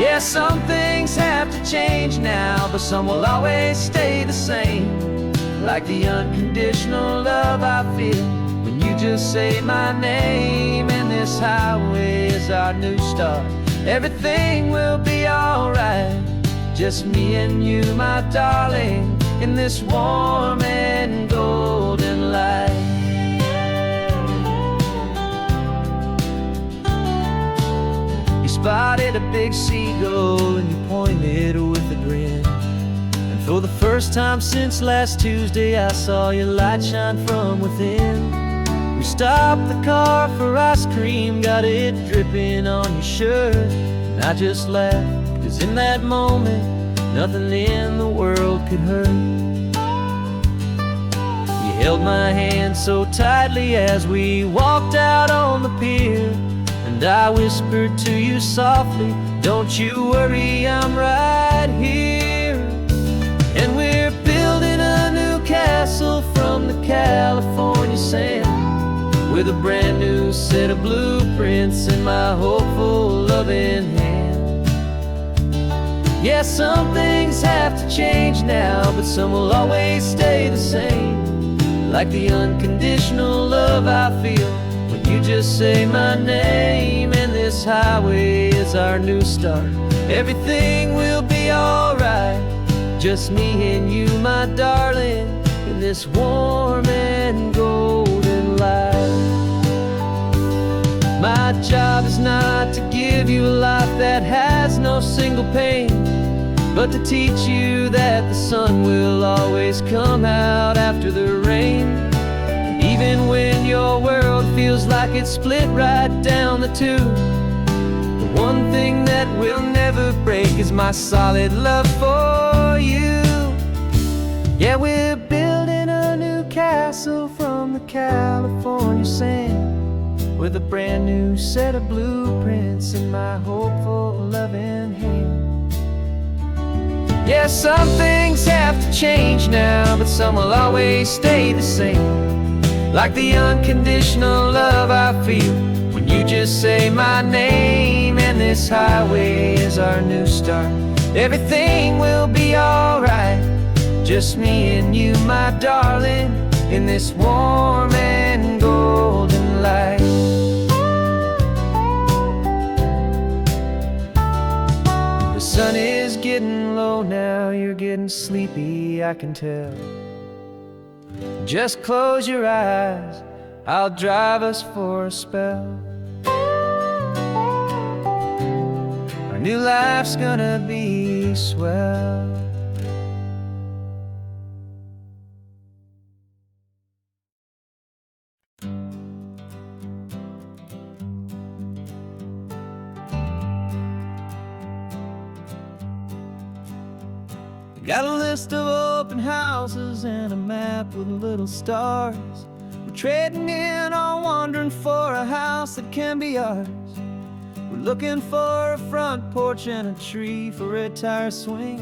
Yeah, some things have to change now, but some will always stay the same. Like the unconditional love I feel when you just say my name. And this highway is our new start. Everything will be alright, just me and you, my darling, in this warm and golden light. You spotted a big seagull and you pointed with a grin. And for the first time since last Tuesday, I saw your light shine from within. We stopped the car for ice cream, got it dripping on your shirt. And I just laughed, 'cause in that moment, nothing in the world could hurt. You held my hand so tightly as we walked out on the pier, and I whispered to you softly, don't you worry, I'm right here. And we're building a new castle from the California sand, with a brand new set of blueprints in my hopeful loving hand. Yeah, some things have to change now, but some will always stay the same. Like the unconditional love I feel when you just say my name. And this highway is our new start. Everything will be alright, just me and you, my darling, in this warm and golden light. My job is not to give you a life that has no single pain, but to teach you that the sun will always come out after the rain. And even when your world feels like it's split right down the two, the one thing that will never break is my solid love for you. Yeah, we're building a new castle from the California sand, with a brand new set of blueprints in my hopeful loving hand. Yeah, some things have to change now, but some will always stay the same. Like the unconditional love I feel when you just say my name. And this highway is our new start. Everything will be alright, just me and you, my darling, in this warm and golden light. The sun is getting low now, you're getting sleepy, I can tell. Just close your eyes, I'll drive us for a spell. Our new life's gonna be swell. Got a list of open houses and a map with little stars. We're trading in our wandering for a house that can be ours. We're looking for a front porch and a tree for a tire swing,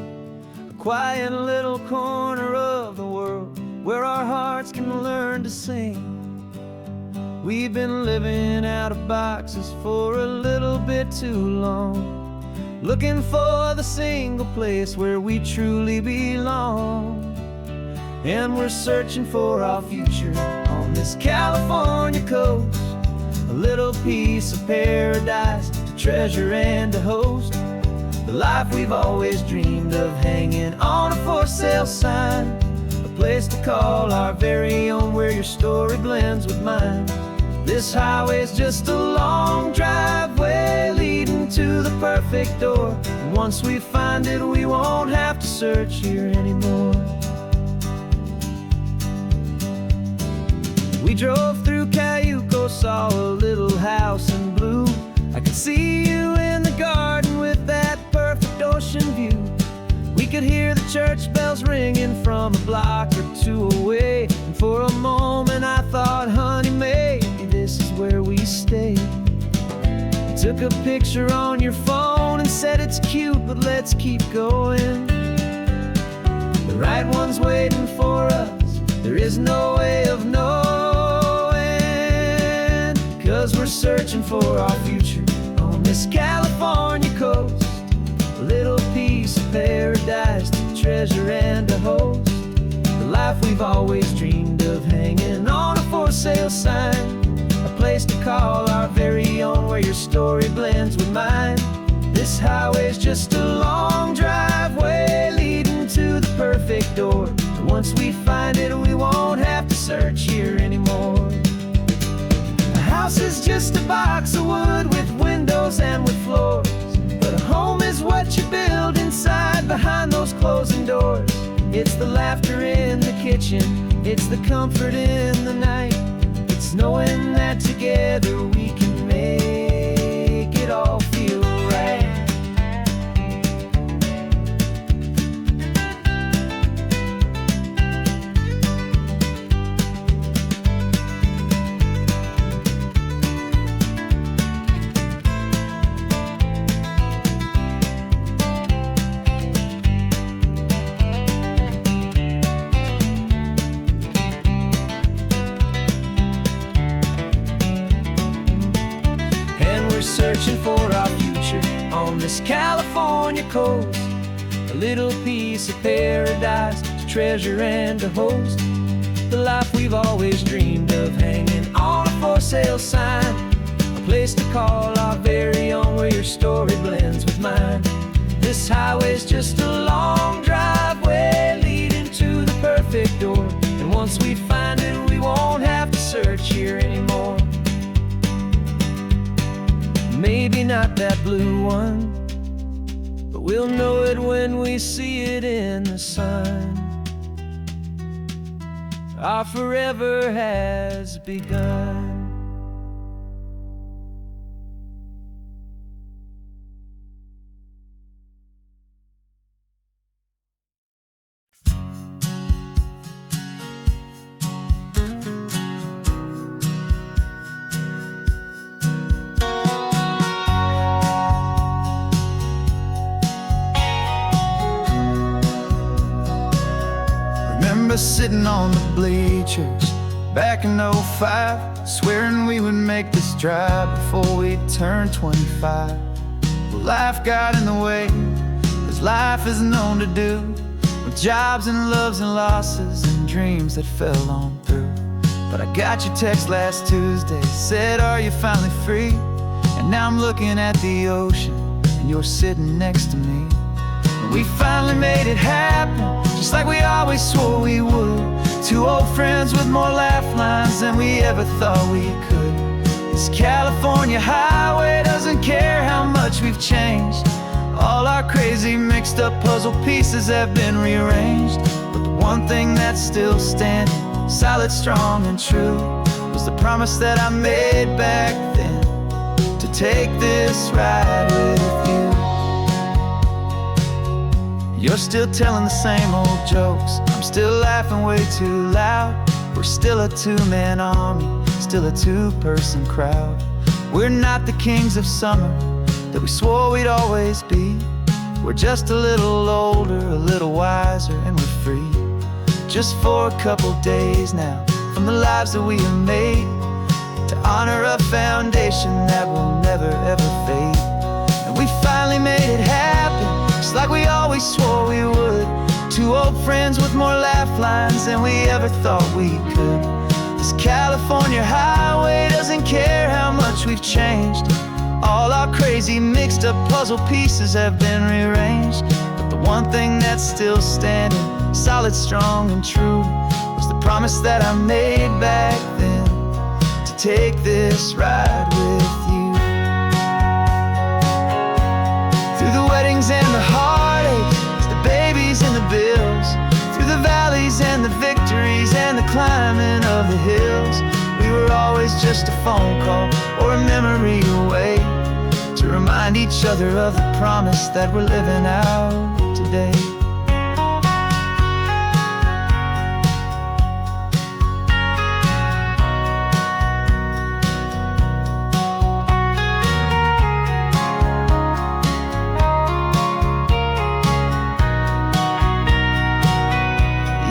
a quiet little corner of the world where our hearts can learn to sing. We've been living out of boxes for a little bit too long, looking for the single place where we truly belong. And we're searching for our future on this California coast, a little piece of paradise to treasure and to host, the life we've always dreamed of, hanging on a for sale sign, a place to call our very own, where your story blends with mine. This highway's just a long driveway leading to the perfect door. And once we find it, we won't have to search here anymore. We drove through Cayuco, saw a little house in blue. I could see you in the garden with that perfect ocean view. We could hear the church bells ringing from a block or two away. And for a moment I thought, honey, maybe this is where we stay. You took a picture on your phone and said it's cute, but let's keep going. The right one's waiting for us, there is no way of knowing. 'Cause we're searching for our future on this California coast. A little piece of paradise to treasure and to host. The life we've always dreamed of, hanging on a for sale sign. A place to call our very own, where your story blends with mine. This highway's just a long driveway leading to the perfect door. And once we find it, we won't have to search here anymore. A house is just a box of wood with windows and with floors. But a home is what you build inside behind those closing doors. It's the laughter in the kitchen, it's the comfort in the night. It's knowing that together we can make it all feel right. Searching for our future on this California coast. A little piece of paradise to treasure and to host. The life we've always dreamed of, hanging on a for sale sign. A place to call our very own, where your story blends with mine. This highway's just a long driveway leading to the perfect door. And once we find it, we won't have to search here anymore. Maybe not that blue one, but we'll know it when we see it in the sun. Our forever has begun. Remember sitting on the bleachers back in '05, swearing we would make this drive before we turned 25. Well, life got in the way, as life is known to do, with jobs and loves and losses and dreams that fell on through. But I got your text last Tuesday, said, are you finally free? And now I'm looking at the ocean, and you're sitting next to me. And we finally made it happen, just like we always swore we would. Two old friends with more laugh lines than we ever thought we could. This California highway doesn't care how much we've changed. All our crazy mixed up puzzle pieces have been rearranged. But the one thing that's still standing, solid, strong, and true, was the promise that I made back then, to take this ride with you. You're still telling the same old jokes, I'm still laughing way too loud. We're still a two-man army, still a two-person crowd. We're not the kings of summer that we swore we'd always be. We're just a little older, a little wiser, and we're free. Just for a couple days now, from the lives that we have made, to honor a foundation that will never ever fade. And we finally made it happen, just like we always swore we would. Two old friends with more laugh lines than we ever thought we could. This California highway doesn't care how much we've changed. All our crazy mixed up puzzle pieces have been rearranged. But the one thing that's still standing, solid, strong, and true, was the promise that I made back then, to take this ride with you. Through the weddings and the heartaches, the babies and the bills, through the valleys and the victories and the climbing of the hills, we were always just a phone call or a memory away, to remind each other of the promise that we're living out today.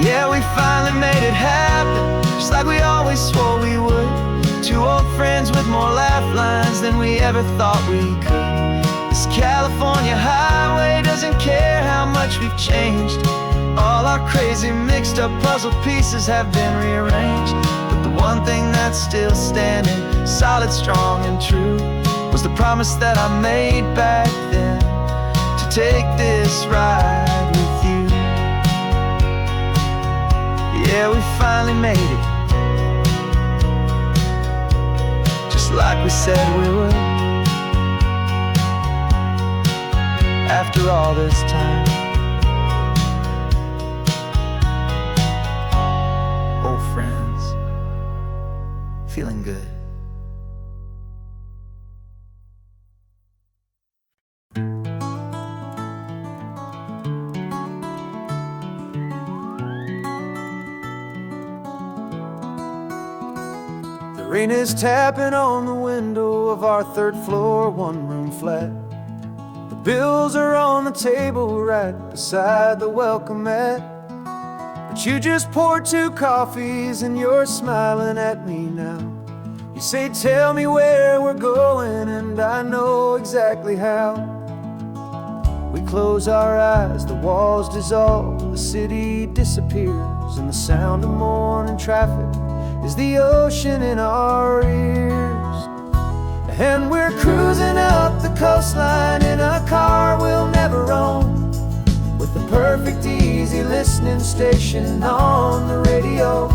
Yeah, we finally made it happen, just like we always swore we would. Two old friends with more laugh lines than we ever thought we could. This California highway doesn't care how much we've changed. All our crazy mixed up puzzle pieces have been rearranged, but the one thing that's still standing, solid, strong and true, was the promise that I made back then, to take this ride with you. Yeah, we finally made it, just like we said we would. After all this time, old friends, feeling good. The rain is tapping on the window of our third floor, one-room flat. The bills are on the table right beside the welcome mat. But you just poured 2 coffees and you're smiling at me now. You say, tell me where we're going, and I know exactly how. We close our eyes, the walls dissolve, the city disappears, and the sound of morning traffic is the ocean in our ears. And we're cruising up the coastline in a car we'll never own, with the perfect easy listening station on the radio.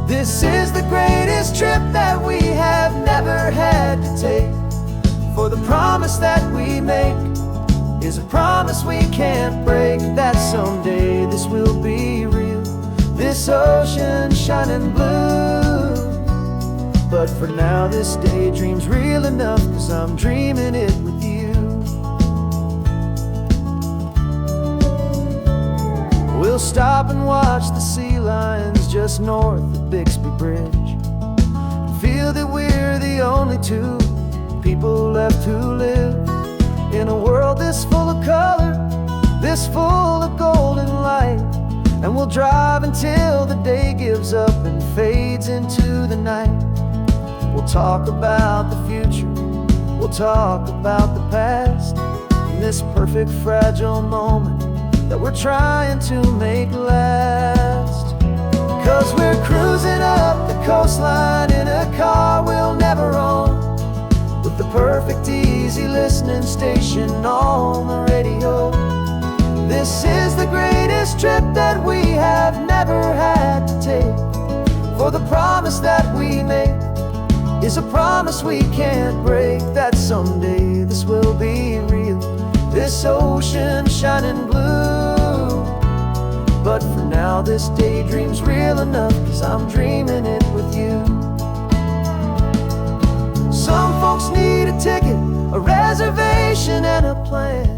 This is the greatest trip that we have never had to take, for the promise that we make is a promise we can't break, that someday this will be real, this ocean shining blue. But for now this daydream's real enough, 'cause I'm dreaming it with you. We'll stop and watch the sea lions just north of Bixby Bridge, and feel that we're the only 2 people left who live in a world this full of color, this full of golden light. And we'll drive until the day gives up and fades into the night. We'll talk about the future, we'll talk about the past, in this perfect fragile moment that we're trying to make last. 'Cause we're cruising up the coastline in a car we'll never own, with the perfect easy listening station on the radio. This is the greatest trip that we have never had to take, for the promise that we make is a promise we can't break, that someday this will be real, this ocean shining blue. But for now this daydream's real enough, 'cause I'm dreaming it with you. Some folks need a ticket, a reservation and a plan,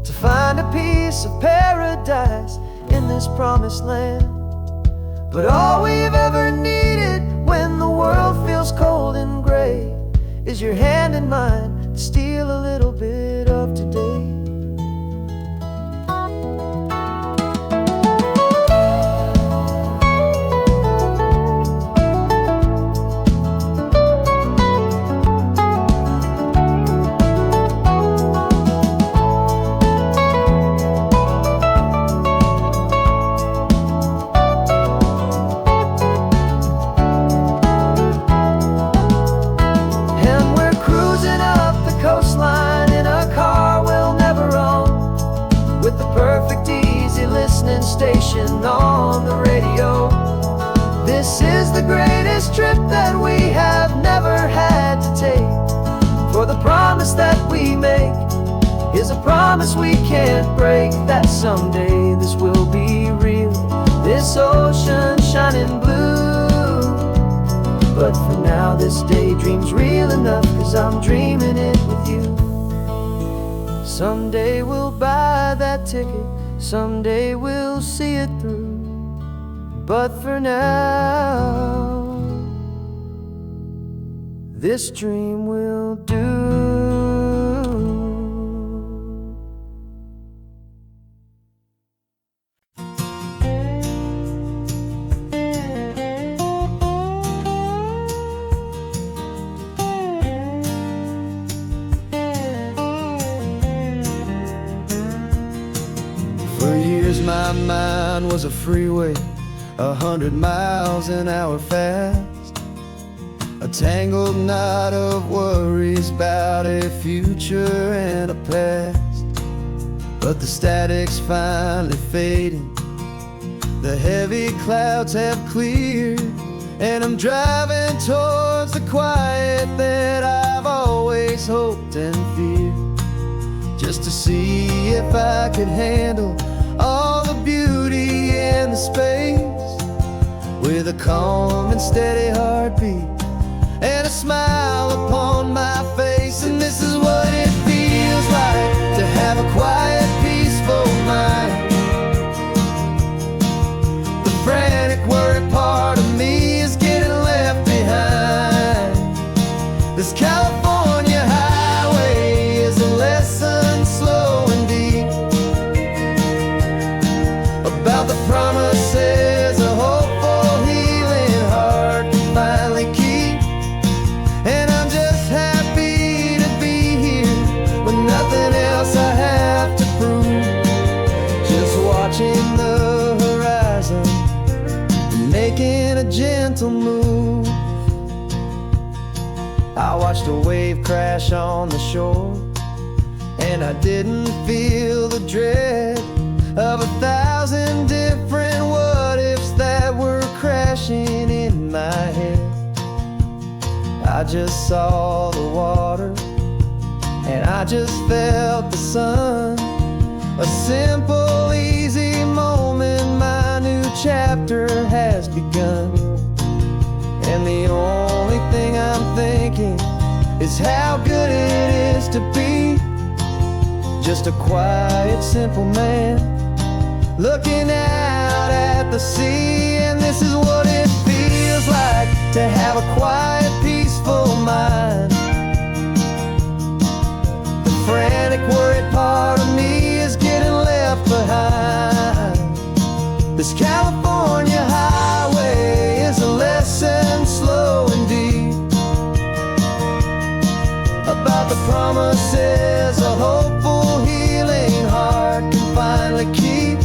to find a piece of paradise in this promised land. But all we've ever needed when the world feels cold and gray is your hand in mine to steal a little bit of today. Station on the radio. This is the greatest trip that we have never had to take. For the promise that we make is a promise we can't break, that someday this will be real, this ocean shining blue. But for now this daydream's real enough, 'cause I'm dreaming it with you. Someday we'll buy that ticket, someday we'll see it through. But for now, this dream will do. For years my mind was a freeway, 100 miles an hour fast, a tangled knot of worries about a future and a past. But the static's finally fading, the heavy clouds have cleared, and I'm driving towards the quiet that I've always hoped and feared, just to see if I could handle all the beauty and the space, with a calm and steady heartbeat and a smile upon my face. And this is what it feels like to have a quiet, peaceful mind. The frantic, worried part of me is getting left behind. This California highway is a lesson slow and deep about the promises a hopeful, healing heart can finally keep. And I'm just happy to be here with nothing else I have to prove, just watching the horizon and making a gentle move. I watched a wave crash on the shore, and I didn't feel the dread of 1,000 different what-ifs that were crashing in my head. I just saw the water, and I just felt the sun. A simple, easy moment, my new chapter has begun. And the only thing I'm thinking is how good it is to be just a quiet, simple man looking out at the sea. And this is what it feels like to have a quiet, peaceful mind. The frantic, worried part of me is getting left behind. This California highway is a lesson slow and deep about the promises a hopeful, healing heart can finally keep.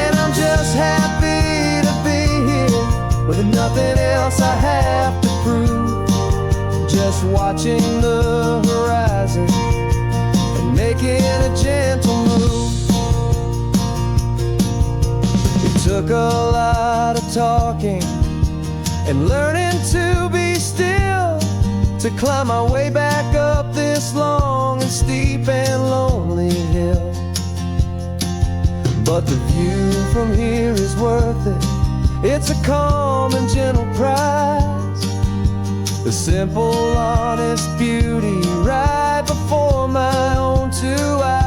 And I'm just happy to be here with nothing else I have to prove, just watching the horizon and making a gentle move. It took a lot of talking and learning to be still to climb my way back up this long and steep and lonely hill. But the view from here is worth it. It's a calm and gentle prize, the simple, honest beauty right before my own two eyes.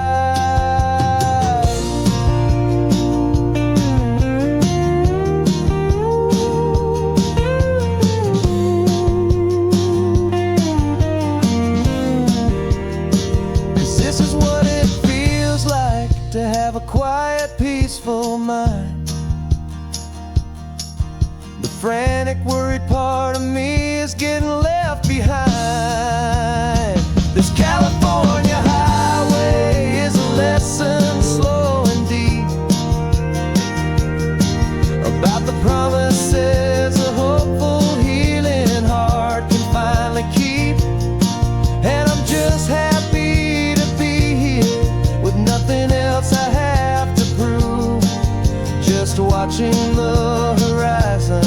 To have a quiet, peaceful mind. The frantic, worried part of me is getting left behind. This California highway is a lesson slow and deep about the promises a hopeful, healing heart can finally keep. And I'm just happy to be here with nothing else I have to prove, just watching the horizon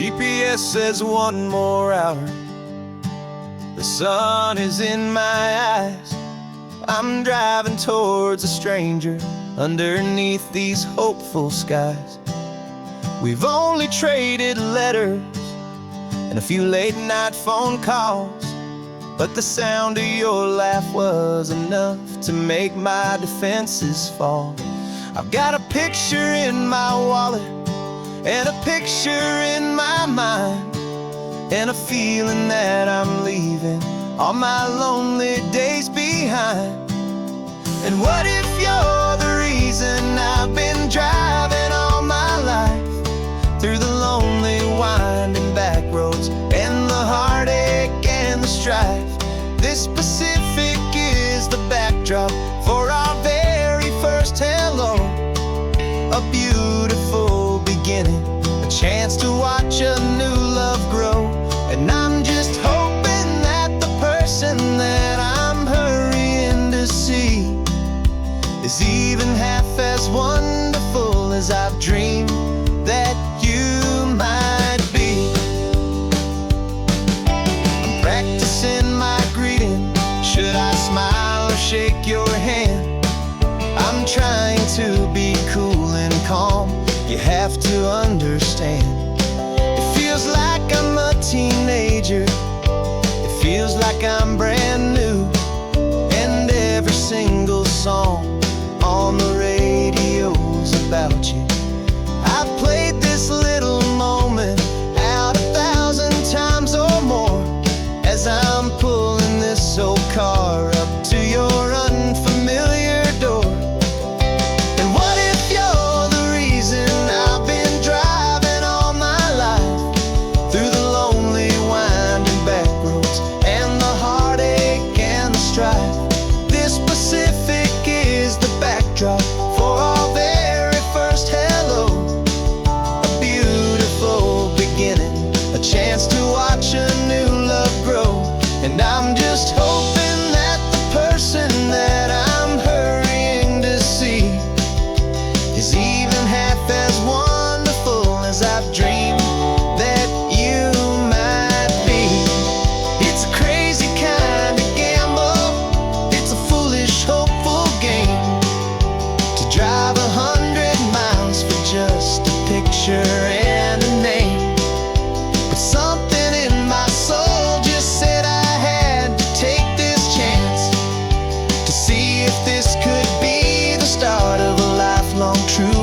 GPS says one more hour. The sun is in my eyes. I'm driving towards a stranger underneath these hopeful skies. We've only traded letters and a few late night phone calls, but the sound of your laugh was enough to make my defenses fall. I've got a picture in my wallet and a picture in my mind, and a feeling that I'm leaving all my lonely days behind. And what if you're the reason I've been driving all my life, through the lonely winding back roads and the heartache and the strife? This Pacific is the backdrop for our very first hello, a beautiful beginning, a chance to watch a new love grow. And I'm just hoping that the person that I'm hurrying to see is even half as wonderful as I've dreamed that you might be. I'm practicing my greeting. Should I smile or shake your hand? I'm trying to be cool and calm. You have to understand. It feels like I'm a teenager. It feels like I'm brand new. And every single song on the radio's about you. I've played this little moment out 1,000 times or more, as I'm pulling this old car up to your unfamiliar door. And what if you're the reason I've been driving all my life, through the lonely winding back roads and the heartache and the strife? This Pacific is the backdrop for our very first hello, a beautiful beginning, a chance to watch a new love grow. And I'm just hoping that the person that I'm hurrying to see is even half as wonderful as I've dreamed that you might be. It's a crazy kind of gamble. It's a foolish, hopeful game to drive 100 miles for just a picture and a name. But something in my soul just said I had to take this chance to see if this could be the start of a lifelong true